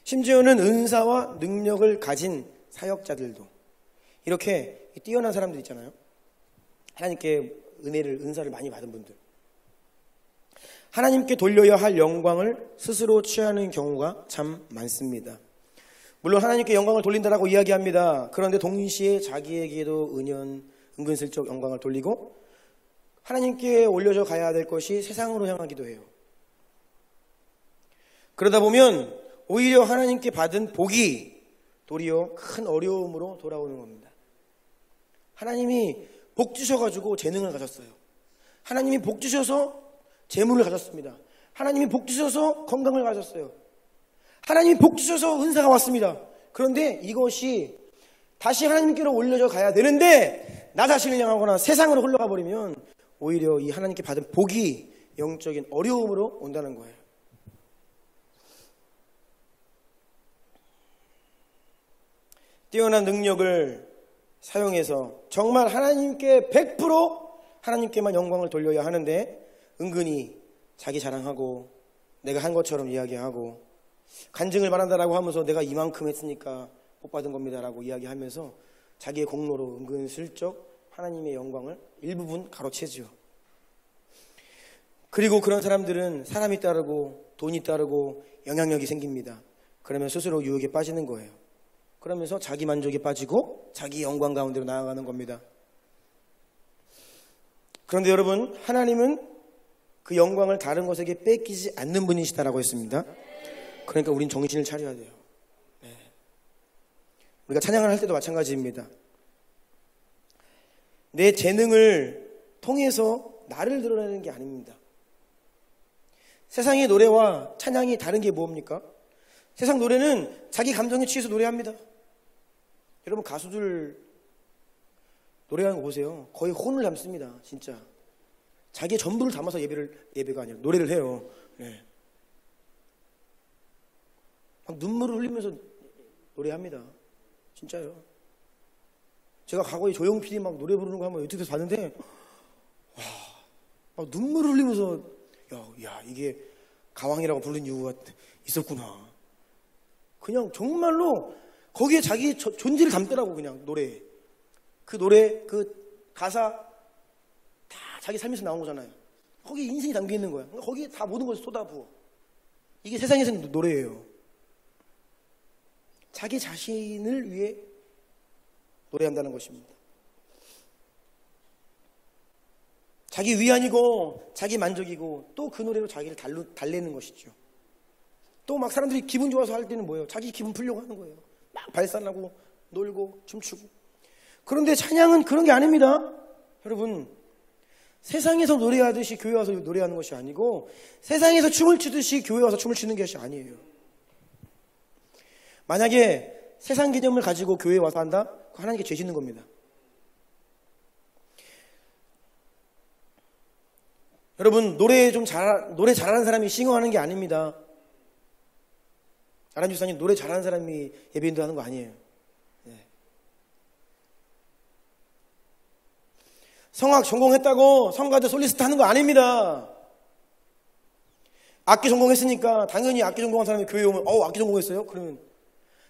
심지어는 은사와 능력을 가진 사역자들도, 이렇게 뛰어난 사람들 있잖아요. 하나님께 은혜를, 은사를 많이 받은 분들, 하나님께 돌려야 할 영광을 스스로 취하는 경우가 참 많습니다. 물론 하나님께 영광을 돌린다라고 이야기합니다. 그런데 동시에 자기에게도 은근슬쩍 영광을 돌리고 하나님께 올려져 가야 될 것이 세상으로 향하기도 해요. 그러다 보면 오히려 하나님께 받은 복이 도리어 큰 어려움으로 돌아오는 겁니다. 하나님이 복 주셔가지고 재능을 가졌어요. 하나님이 복 주셔서 재물을 가졌습니다. 하나님이 복 주셔서 건강을 가졌어요. 하나님이 복 주셔서 은사가 왔습니다. 그런데 이것이 다시 하나님께로 올려져 가야 되는데 나 자신을 향하거나 세상으로 흘러가 버리면 오히려 이 하나님께 받은 복이 영적인 어려움으로 온다는 거예요. 뛰어난 능력을 사용해서 정말 하나님께 100% 하나님께만 영광을 돌려야 하는데 은근히 자기 자랑하고 내가 한 것처럼 이야기하고 간증을 말한다라고 하면서 내가 이만큼 했으니까 복 받은 겁니다라고 이야기하면서 자기의 공로로 은근슬쩍 하나님의 영광을 일부분 가로채죠. 그리고 그런 사람들은 사람이 따르고 돈이 따르고 영향력이 생깁니다. 그러면 스스로 유혹에 빠지는 거예요. 그러면서 자기 만족에 빠지고 자기 영광 가운데로 나아가는 겁니다. 그런데 여러분, 하나님은 그 영광을 다른 것에게 뺏기지 않는 분이시다라고 했습니다. 그러니까 우린 정신을 차려야 돼요. 우리가 찬양을 할 때도 마찬가지입니다. 내 재능을 통해서 나를 드러내는 게 아닙니다. 세상의 노래와 찬양이 다른 게 뭡니까? 세상 노래는 자기 감정에 취해서 노래합니다. 여러분, 가수들 노래하는 거 보세요. 거의 혼을 담습니다. 진짜 자기의 전부를 담아서 예배가 아니라 노래를 해요. 네. 막 눈물을 흘리면서 노래합니다. 진짜요. 제가 과거에 조용 PD 막 노래 부르는 거 한번 유튜브에서 봤는데, 와, 막 눈물을 흘리면서 야, 이게 가왕이라고 부르는 이유가 있었구나. 그냥 정말로 거기에 자기 존재를 담더라고. 그냥 노래, 그 가사 다 자기 삶에서 나온 거잖아요. 거기에 인생이 담겨 있는 거야. 거기에 다 모든 것을 쏟아부어. 이게 세상에서는 노래예요. 자기 자신을 위해 노래한다는 것입니다. 자기 위안이고 자기 만족이고 또 그 노래로 자기를 달래는 것이죠. 또 막 사람들이 기분 좋아서 할 때는 뭐예요? 자기 기분 풀려고 하는 거예요. 막 발산하고 놀고 춤추고. 그런데 찬양은 그런 게 아닙니다. 여러분, 세상에서 노래하듯이 교회 와서 노래하는 것이 아니고 세상에서 춤을 추듯이 교회 와서 춤을 추는 것이 아니에요. 만약에 세상 개념을 가지고 교회에 와서 한다? 하나님께 죄 짓는 겁니다. 여러분, 노래 잘하는 사람이 싱어하는 게 아닙니다. 아람 집사님, 노래 잘하는 사람이 예배인도 하는 거 아니에요. 네. 성악 전공했다고 성가대 솔리스트 하는 거 아닙니다. 악기 전공했으니까 당연히 악기 전공한 사람이 교회에 오면 악기 전공했어요? 그러면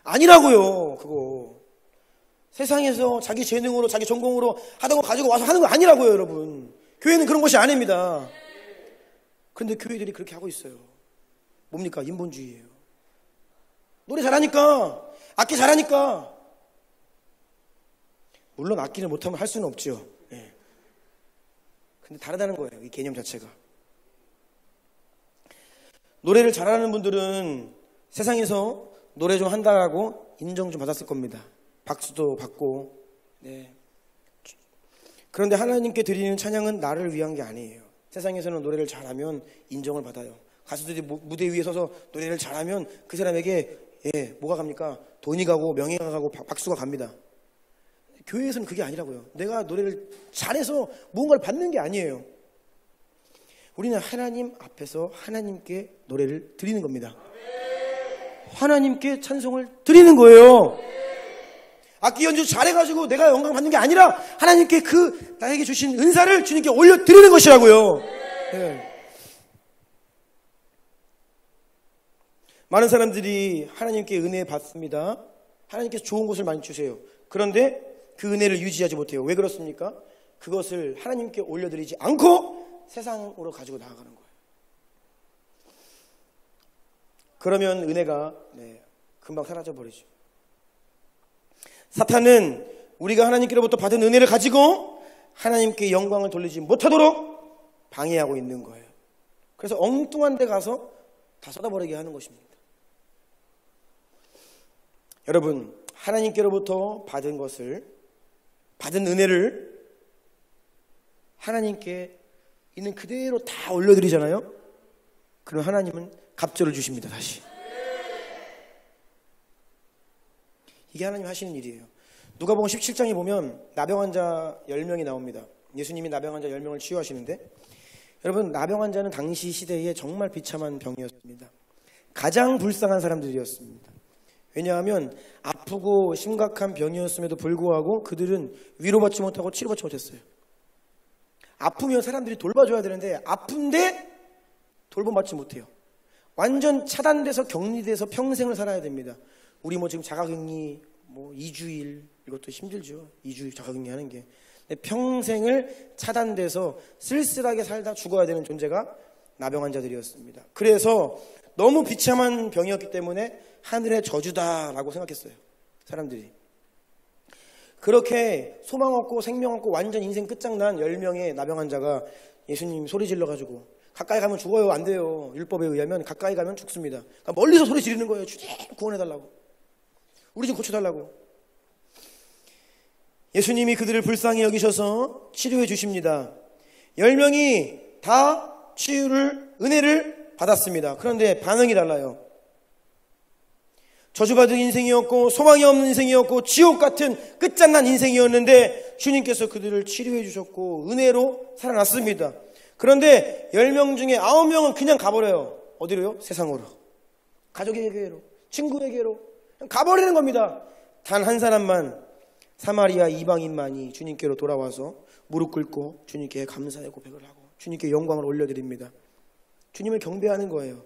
아니라고요. 그거 세상에서 자기 재능으로 자기 전공으로 하던 거 가지고 와서 하는 거 아니라고요. 여러분, 교회는 그런 것이 아닙니다. 그런데 교회들이 그렇게 하고 있어요. 뭡니까? 인본주의예요. 노래 잘하니까, 악기 잘하니까. 물론 악기를 못하면 할 수는 없죠. 예. 근데 다르다는 거예요, 이 개념 자체가. 노래를 잘하는 분들은 세상에서 노래 좀 한다라고 인정 좀 받았을 겁니다. 박수도 받고. 네. 그런데 하나님께 드리는 찬양은 나를 위한 게 아니에요. 세상에서는 노래를 잘하면 인정을 받아요. 가수들이 무대 위에 서서 노래를 잘하면 그 사람에게 뭐가 갑니까? 돈이 가고 명예가 가고 박수가 갑니다. 교회에서는 그게 아니라고요. 내가 노래를 잘해서 무언가를 받는 게 아니에요. 우리는 하나님 앞에서 하나님께 노래를 드리는 겁니다. 하나님께 찬송을 드리는 거예요. 악기 연주 잘해가지고 내가 영광 받는 게 아니라 하나님께 그 나에게 주신 은사를 주님께 올려드리는 것이라고요. 네. 많은 사람들이 하나님께 은혜 받습니다. 하나님께서 좋은 것을 많이 주세요. 그런데 그 은혜를 유지하지 못해요. 왜 그렇습니까? 그것을 하나님께 올려드리지 않고 세상으로 가지고 나아가는 거예요. 그러면 은혜가 금방 사라져버리죠. 사탄은 우리가 하나님께로부터 받은 은혜를 가지고 하나님께 영광을 돌리지 못하도록 방해하고 있는 거예요. 그래서 엉뚱한 데 가서 다 쏟아버리게 하는 것입니다. 여러분, 하나님께로부터 받은 은혜를 하나님께 있는 그대로 다 올려드리잖아요. 그럼 하나님은 갑절을 주십니다. 다시. 이게 하나님 하시는 일이에요. 누가복음 17장에 보면 나병 환자 10명이 나옵니다. 예수님이 나병 환자 10명을 치유하시는데, 여러분, 나병 환자는 당시 시대에 정말 비참한 병이었습니다. 가장 불쌍한 사람들이었습니다. 왜냐하면 아프고 심각한 병이었음에도 불구하고 그들은 위로받지 못하고 치료받지 못했어요. 아프면 사람들이 돌봐줘야 되는데 아픈데 돌봄받지 못해요. 완전 차단돼서 격리돼서 평생을 살아야 됩니다. 우리 지금 자가격리 2주일 이것도 힘들죠. 2주 자가격리 하는 게. 근데 평생을 차단돼서 쓸쓸하게 살다 죽어야 되는 존재가 나병 환자들이었습니다. 그래서 너무 비참한 병이었기 때문에 하늘의 저주다라고 생각했어요. 사람들이. 그렇게 소망 없고 생명 없고 완전 인생 끝장난 10명의 나병 환자가 예수님 소리 질러가지고 가까이 가면 죽어요. 안 돼요. 율법에 의하면 가까이 가면 죽습니다. 그러니까 멀리서 소리 지르는 거예요. 주님 구원해달라고. 우리 좀 고쳐달라고. 예수님이 그들을 불쌍히 여기셔서 치료해 주십니다. 10명이 다 은혜를 받았습니다. 그런데 반응이 달라요. 저주받은 인생이었고 소망이 없는 인생이었고 지옥 같은 끝장난 인생이었는데 주님께서 그들을 치료해 주셨고 은혜로 살아났습니다. 그런데 10명 중에 9명은 그냥 가버려요. 어디로요? 세상으로. 가족에게로, 친구에게로 가버리는 겁니다. 단 한 사람만, 사마리아 이방인만이 주님께로 돌아와서 무릎 꿇고 주님께 감사의 고백을 하고 주님께 영광을 올려드립니다. 주님을 경배하는 거예요.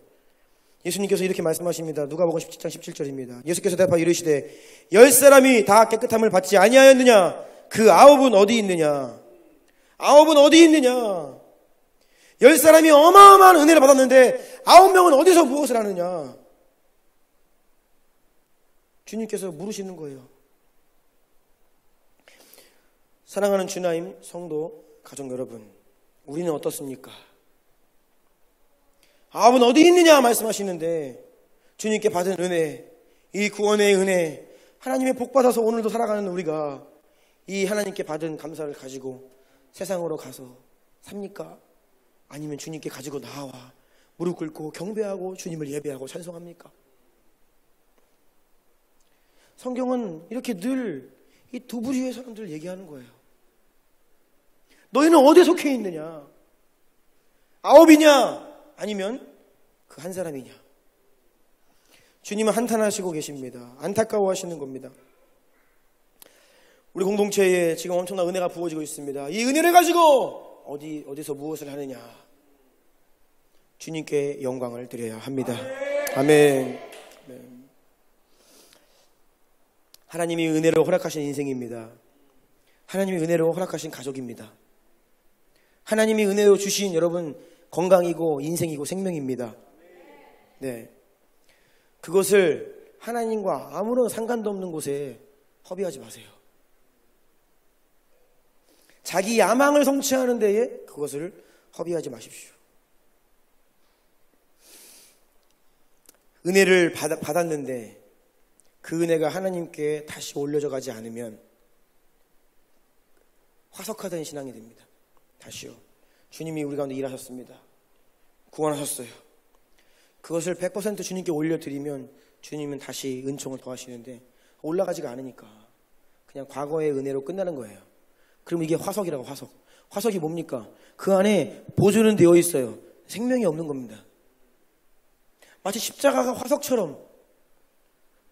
예수님께서 이렇게 말씀하십니다. 누가복음 17장 17절입니다. 예수께서 대답하여 이르시되 10사람이 다 깨끗함을 받지 아니하였느냐? 그 9은 어디 있느냐? 9은 어디 있느냐? 10사람이 어마어마한 은혜를 받았는데 9명은 어디서 무엇을 하느냐? 주님께서 물으시는 거예요. 사랑하는 주나임 성도 가족 여러분, 우리는 어떻습니까? 9은 어디 있느냐 말씀하시는데 주님께 받은 은혜, 이 구원의 은혜, 하나님의 복 받아서 오늘도 살아가는 우리가 이 하나님께 받은 감사를 가지고 세상으로 가서 삽니까? 아니면 주님께 가지고 나와 무릎 꿇고 경배하고 주님을 예배하고 찬송합니까? 성경은 이렇게 늘 이 두 부류의 사람들을 얘기하는 거예요. 너희는 어디에 속해 있느냐? 9이냐? 아니면 그 한 사람이냐? 주님은 한탄하시고 계십니다. 안타까워하시는 겁니다. 우리 공동체에 지금 엄청난 은혜가 부어지고 있습니다. 이 은혜를 가지고 어디서 무엇을 하느냐? 주님께 영광을 드려야 합니다. 아멘. 아멘. 하나님이 은혜로 허락하신 인생입니다. 하나님이 은혜로 허락하신 가족입니다. 하나님이 은혜로 주신 여러분 건강이고 인생이고 생명입니다. 네. 그것을 하나님과 아무런 상관도 없는 곳에 허비하지 마세요. 자기 야망을 성취하는 데에 그것을 허비하지 마십시오. 은혜를 받았는데 그 은혜가 하나님께 다시 올려져 가지 않으면 화석화된 신앙이 됩니다. 다시요. 주님이 우리 가운데 일하셨습니다. 구원하셨어요. 그것을 100% 주님께 올려드리면 주님은 다시 은총을 더하시는데 올라가지가 않으니까 그냥 과거의 은혜로 끝나는 거예요. 그럼 이게 화석이라고. 화석이 뭡니까? 그 안에 보존은 되어 있어요. 생명이 없는 겁니다. 마치 십자가가 화석처럼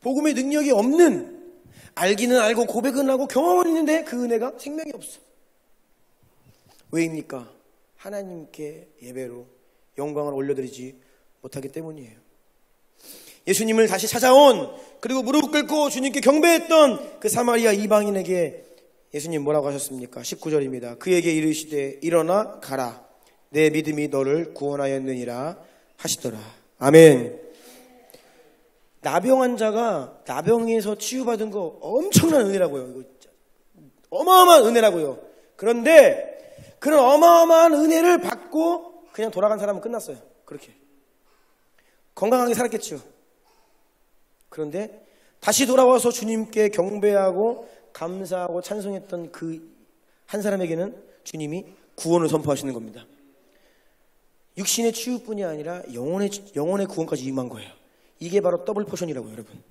복음의 능력이 없는, 알기는 알고 고백은 하고 경험은 있는데 그 은혜가 생명이 없어. 왜입니까? 하나님께 예배로 영광을 올려드리지 못하기 때문이에요. 예수님을 다시 찾아온, 그리고 무릎 꿇고 주님께 경배했던 그 사마리아 이방인에게 예수님 뭐라고 하셨습니까? 19절입니다. 그에게 이르시되 일어나 가라. 내 믿음이 너를 구원하였느니라 하시더라. 아멘. 나병 환자가 나병에서 치유받은 거 엄청난 은혜라고요. 이거 어마어마한 은혜라고요. 그런데 그런 어마어마한 은혜를 받고 그냥 돌아간 사람은 끝났어요. 그렇게 건강하게 살았겠죠. 그런데 다시 돌아와서 주님께 경배하고 감사하고 찬송했던 그 한 사람에게는 주님이 구원을 선포하시는 겁니다. 육신의 치유뿐이 아니라 영혼의 구원까지 임한 거예요. 이게 바로 더블 포션이라고요, 여러분.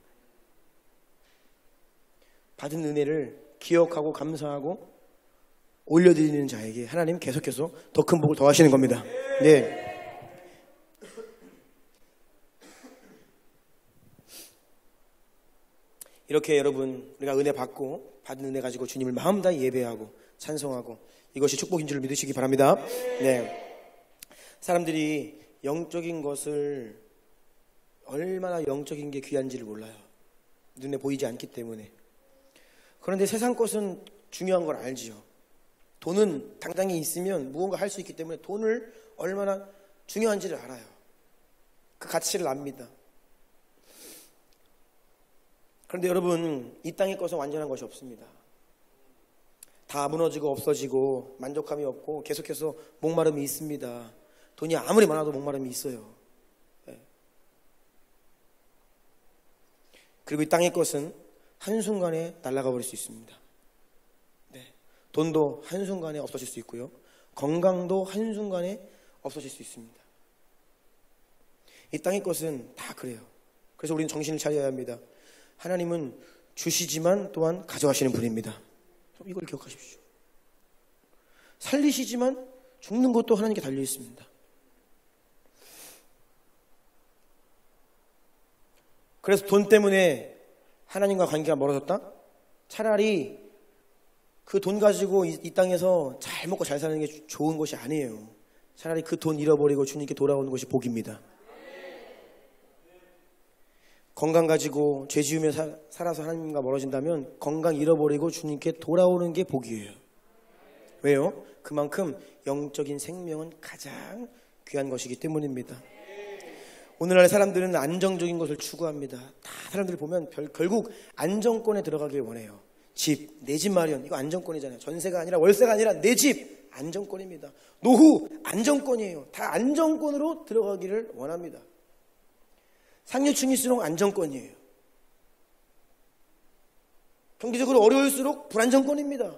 받은 은혜를 기억하고 감사하고 올려드리는 자에게 하나님 계속해서 더 큰 복을 더하시는 겁니다. 네. 이렇게 여러분, 우리가 은혜 받고 받은 은혜 가지고 주님을 마음 다해 예배하고 찬송하고 이것이 축복인 줄 믿으시기 바랍니다. 네. 사람들이 영적인 것을 얼마나 영적인 게 귀한지를 몰라요. 눈에 보이지 않기 때문에. 그런데 세상 것은 중요한 걸 알지요. 돈은 당장에 있으면 무언가 할 수 있기 때문에 돈을 얼마나 중요한지를 알아요. 그 가치를 압니다. 그런데 여러분, 이 땅의 것은 완전한 것이 없습니다. 다 무너지고 없어지고 만족감이 없고 계속해서 목마름이 있습니다. 돈이 아무리 많아도 목마름이 있어요. 그리고 이 땅의 것은 한순간에 날아가 버릴 수 있습니다. 돈도 한순간에 없어질 수 있고요. 건강도 한순간에 없어질 수 있습니다. 이 땅의 것은 다 그래요. 그래서 우리는 정신을 차려야 합니다. 하나님은 주시지만 또한 가져가시는 분입니다. 이걸 기억하십시오. 살리시지만 죽는 것도 하나님께 달려 있습니다. 그래서 돈 때문에 하나님과 관계가 멀어졌다? 차라리 그 돈 가지고 이 땅에서 잘 먹고 잘 사는 게 좋은 것이 아니에요. 차라리 그 돈 잃어버리고 주님께 돌아오는 것이 복입니다. 건강 가지고 죄 지으며 살아서 하나님과 멀어진다면 건강 잃어버리고 주님께 돌아오는 게 복이에요. 왜요? 그만큼 영적인 생명은 가장 귀한 것이기 때문입니다. 오늘날 사람들은 안정적인 것을 추구합니다. 다 사람들 보면 결국 안정권에 들어가길 원해요. 집, 내 집 마련, 이거 안정권이잖아요. 전세가 아니라 월세가 아니라 내 집, 안정권입니다. 노후, 안정권이에요. 다 안정권으로 들어가기를 원합니다. 상류층일수록 안정권이에요. 경제적으로 어려울수록 불안정권입니다.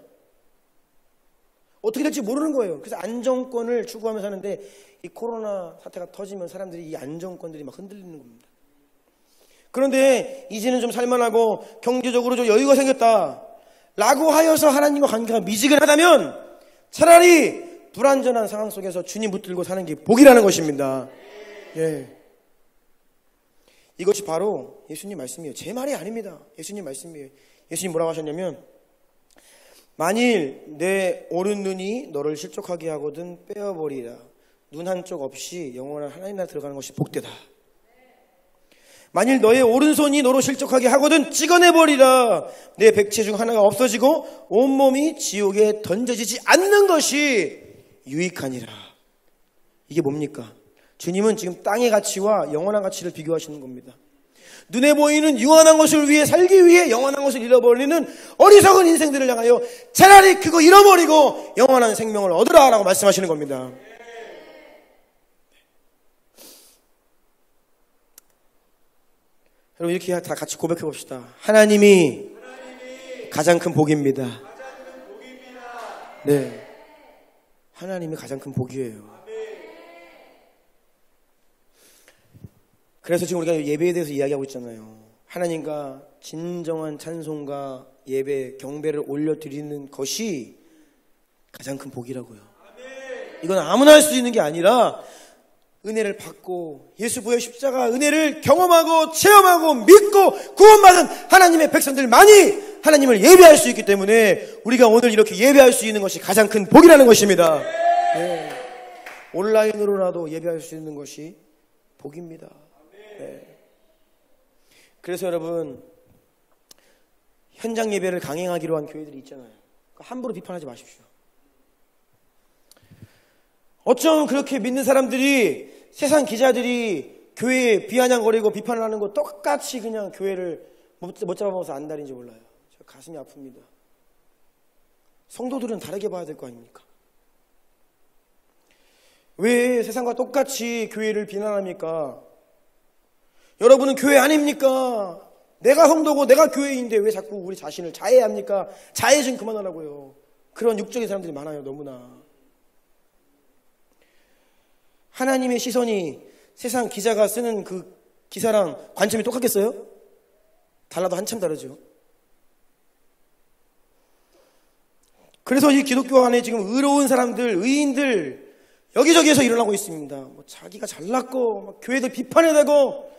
어떻게 될지 모르는 거예요. 그래서 안정권을 추구하면서 사는데 이 코로나 사태가 터지면 사람들이 이 안정권들이 막 흔들리는 겁니다. 그런데 이제는 좀 살만하고 경제적으로 좀 여유가 생겼다 라고 하여서 하나님과 관계가 미지근하다면 차라리 불안전한 상황 속에서 주님 붙들고 사는 게 복이라는 것입니다. 예. 이것이 바로 예수님 말씀이에요. 제 말이 아닙니다. 예수님 말씀이에요. 예수님 뭐라고 하셨냐면 만일 내 오른 눈이 너를 실족하게 하거든 빼어버리라. 눈 한쪽 없이 영원한 하나님 나라 들어가는 것이 복되다. 만일 너의 오른손이 너로 실족하게 하거든 찍어내버리라. 내 백체 중 하나가 없어지고 온몸이 지옥에 던져지지 않는 것이 유익하니라. 이게 뭡니까? 주님은 지금 땅의 가치와 영원한 가치를 비교하시는 겁니다. 눈에 보이는 유한한 것을 위해 살기 위해 영원한 것을 잃어버리는 어리석은 인생들을 향하여 차라리 그거 잃어버리고 영원한 생명을 얻으라 라고 말씀하시는 겁니다. 여러분 이렇게 다 같이 고백해 봅시다. 하나님이 가장 큰 복입니다. 네, 하나님이 가장 큰 복이에요. 그래서 지금 우리가 예배에 대해서 이야기하고 있잖아요. 하나님과 진정한 찬송과 예배, 경배를 올려드리는 것이 가장 큰 복이라고요. 이건 아무나 할 수 있는 게 아니라 은혜를 받고 예수 부의 십자가 은혜를 경험하고 체험하고 믿고 구원받은 하나님의 백성들만이 하나님을 예배할 수 있기 때문에 우리가 오늘 이렇게 예배할 수 있는 것이 가장 큰 복이라는 것입니다. 네. 온라인으로라도 예배할 수 있는 것이 복입니다. 네. 그래서 여러분 현장 예배를 강행하기로 한 교회들이 있잖아요. 함부로 비판하지 마십시오. 어쩜 그렇게 믿는 사람들이 세상 기자들이 교회에 비아냥거리고 비판을 하는 거 똑같이 그냥 교회를 못 잡아먹어서 안달인지 몰라요. 저 가슴이 아픕니다. 성도들은 다르게 봐야 될 거 아닙니까? 왜 세상과 똑같이 교회를 비난합니까? 여러분은 교회 아닙니까? 내가 성도고 내가 교회인데 왜 자꾸 우리 자신을 자해합니까? 자해 좀 그만하라고요. 그런 육적인 사람들이 많아요. 너무나. 하나님의 시선이 세상 기자가 쓰는 그 기사랑 관점이 똑같겠어요? 달라도 한참 다르죠. 그래서 이 기독교 안에 지금 의로운 사람들, 의인들 여기저기에서 일어나고 있습니다. 뭐 자기가 잘났고 막 교회들 비판해대고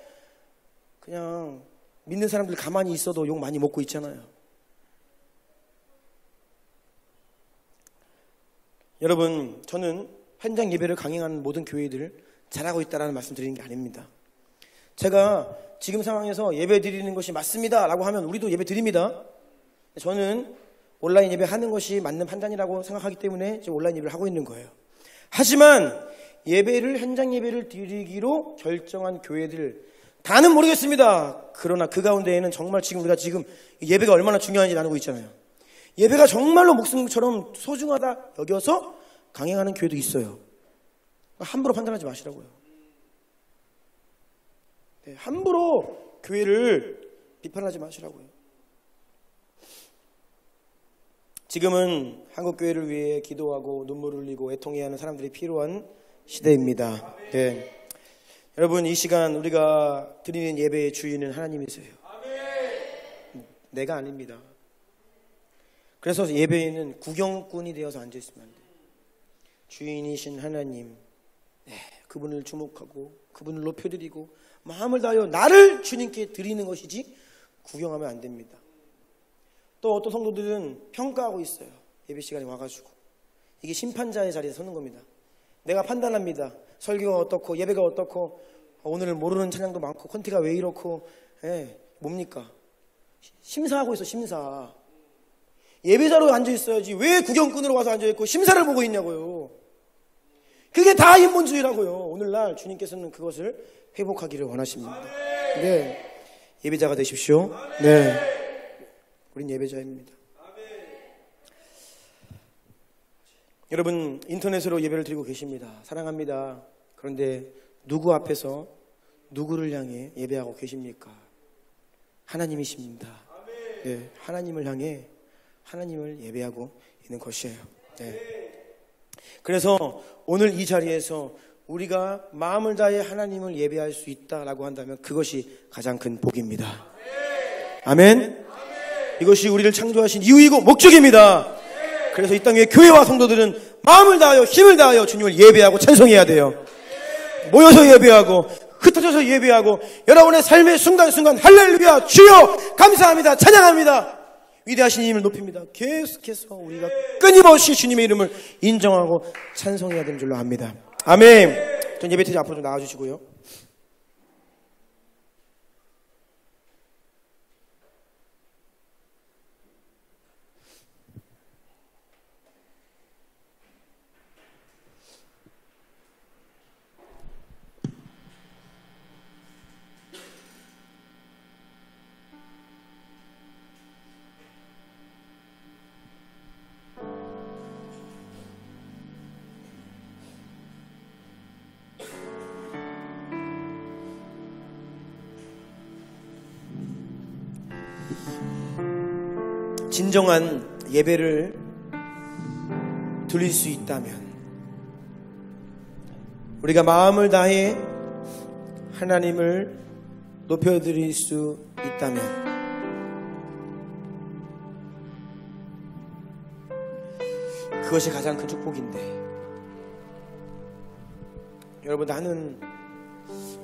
그냥 믿는 사람들 가만히 있어도 욕 많이 먹고 있잖아요. 여러분, 저는 현장 예배를 강행하는 모든 교회들을 잘하고 있다는 말씀 드리는 게 아닙니다. 제가 지금 상황에서 예배 드리는 것이 맞습니다 라고 하면 우리도 예배 드립니다. 저는 온라인 예배 하는 것이 맞는 판단이라고 생각하기 때문에 지금 온라인 예배를 하고 있는 거예요. 하지만 예배를, 현장 예배를 드리기로 결정한 교회들 다는 모르겠습니다. 그러나 그 가운데에는 정말 우리가 지금 예배가 얼마나 중요한지 나누고 있잖아요. 예배가 정말로 목숨처럼 소중하다 여겨서 강행하는 교회도 있어요. 함부로 판단하지 마시라고요. 네, 함부로 교회를 비판하지 마시라고요. 지금은 한국 교회를 위해 기도하고 눈물을 흘리고 애통해야 하는 사람들이 필요한 시대입니다. 네. 여러분, 이 시간 우리가 드리는 예배의 주인은 하나님이세요. 내가 아닙니다. 그래서 예배에는 구경꾼이 되어서 앉아있으면 안 돼요. 주인이신 하나님, 네, 그분을 주목하고 그분을 높여드리고 마음을 다하여 나를 주님께 드리는 것이지 구경하면 안 됩니다. 또 어떤 성도들은 평가하고 있어요. 예배 시간에 와가지고. 이게 심판자의 자리에 서는 겁니다. 내가 판단합니다. 설교가 어떻고 예배가 어떻고 오늘 모르는 찬양도 많고 콘티가 왜 이렇고 뭡니까? 심사하고 있어. 심사. 예배자로 앉아있어야지 왜 구경꾼으로 와서 앉아있고 심사를 보고 있냐고요. 그게 다 인본주의라고요. 오늘날 주님께서는 그것을 회복하기를 원하십니다. 네, 예배자가 되십시오. 네, 우린 예배자입니다. 여러분, 인터넷으로 예배를 드리고 계십니다. 사랑합니다. 그런데 누구 앞에서 누구를 향해 예배하고 계십니까? 하나님이십니다. 네, 하나님을 향해 하나님을 예배하고 있는 것이에요. 네. 그래서 오늘 이 자리에서 우리가 마음을 다해 하나님을 예배할 수 있다라고 한다면 그것이 가장 큰 복입니다. 아멘. 이것이 우리를 창조하신 이유이고 목적입니다. 그래서 이 땅의 교회와 성도들은 마음을 다하여 힘을 다하여 주님을 예배하고 찬송해야 돼요. 모여서 예배하고 흩어져서 예배하고 여러분의 삶의 순간순간 할렐루야 주여 감사합니다 찬양합니다. 위대하신 이름을 높입니다. 계속해서 우리가 끊임없이 주님의 이름을 인정하고 찬송해야 되는 줄로 압니다. 아멘. 전 예배팀 앞으로 좀 나와주시고요. 진정한 예배를 드릴 수 있다면, 우리가 마음을 다해 하나님을 높여드릴 수 있다면, 그것이 가장 큰 축복인데, 여러분, 나는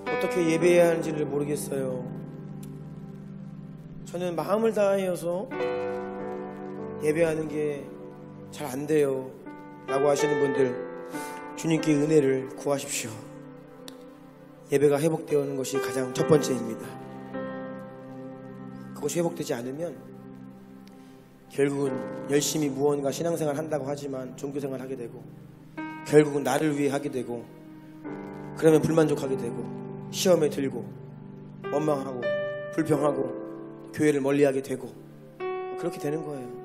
어떻게 예배해야 하는지를 모르겠어요. 저는 마음을 다하여서 예배하는 게 잘 안 돼요 라고 하시는 분들, 주님께 은혜를 구하십시오. 예배가 회복되어 오는 것이 가장 첫 번째입니다. 그것이 회복되지 않으면 결국은 열심히 무언가 신앙생활 한다고 하지만 종교생활 하게 되고, 결국은 나를 위해 하게 되고, 그러면 불만족하게 되고, 시험에 들고 원망하고 불평하고 교회를 멀리하게 되고, 그렇게 되는 거예요.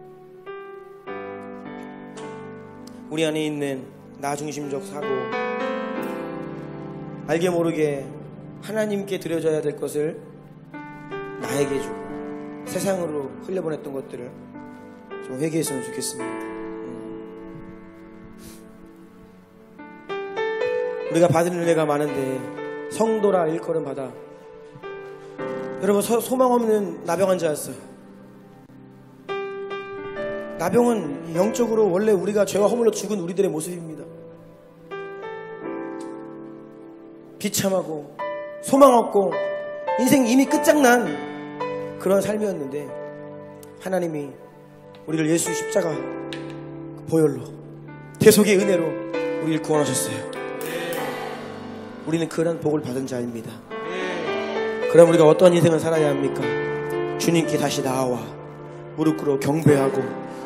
우리 안에 있는 나 중심적 사고, 알게 모르게 하나님께 드려져야 될 것을 나에게 주고 세상으로 흘려보냈던 것들을 좀 회개했으면 좋겠습니다. 우리가 받은 은혜가 많은데 성도라 일컬음 받아 여러분 소망 없는 나병 환자였어요. 나병은 영적으로 원래 우리가 죄와 허물로 죽은 우리들의 모습입니다. 비참하고 소망 없고 인생 이미 끝장난 그런 삶이었는데, 하나님이 우리를 예수 십자가 보혈로 대속의 은혜로 우리를 구원하셨어요. 우리는 그런 복을 받은 자입니다. 그럼 우리가 어떤 인생을 살아야 합니까? 주님께 다시 나와 무릎 꿇어 경배하고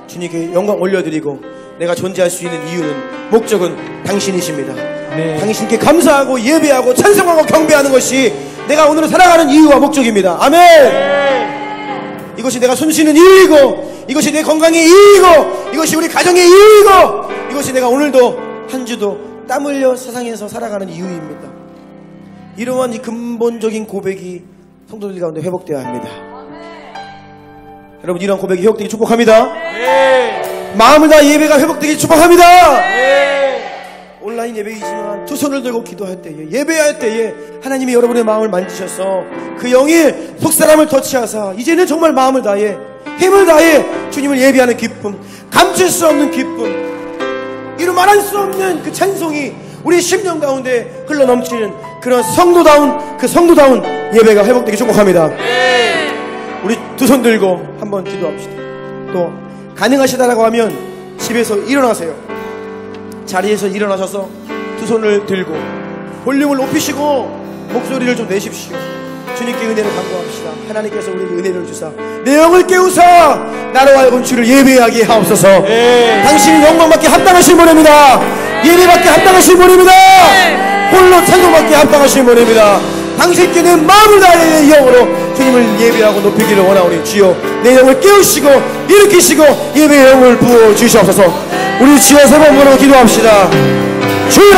주님께 영광 올려드리고 내가 존재할 수 있는 이유는 목적은 당신이십니다. 네. 당신께 감사하고 예배하고 찬송하고 경배하는 것이 내가 오늘 살아가는 이유와 목적입니다. 아멘. 이것이 내가 숨쉬는 이유이고 이것이 내 건강의 이유이고 이것이 우리 가정의 이유이고 이것이 내가 오늘도 한 주도 땀 흘려 세상에서 살아가는 이유입니다. 이러한 이 근본적인 고백이 성도들 가운데 회복되어야 합니다. 여러분 이러한 고백이 회복되기 축복합니다. 마음을 다 예배가 회복되기 축복합니다. 온라인 예배이지만 두 손을 들고 기도할 때에 예배할 때에 하나님이 여러분의 마음을 만지셔서 그 영의 속사람을 터치하사 이제는 정말 마음을 다해 힘을 다해 주님을 예배하는 기쁨, 감출 수 없는 기쁨, 이루 말할 수 없는 그 찬송이 우리 심령 가운데 흘러넘치는 그런 성도다운 예배가 회복되기 축복합니다. 우리 두 손 들고 한번 기도합시다. 또 가능하시다라고 하면 집에서 일어나세요. 자리에서 일어나셔서 두 손을 들고 볼륨을 높이시고 목소리를 좀 내십시오. 주님께 은혜를 간구합시다. 하나님께서 우리에게 은혜를 주사 내 영을 깨우사 나로 하여금 주를 예배하게 하옵소서. 당신이 영광받기 합당하신 분입니다. 예배받기 합당하신 분입니다. 홀로 찬송받기 합당하신 분입니다. 당신께 내 마음을 다해 내 영으로 주님을 예배하고 높이기를 원하오니 주여 내 영을 깨우시고 일으키시고 예배의 영을 부어주시옵소서. 우리 주여 세 번 부르고 기도합시다. 주여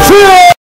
주여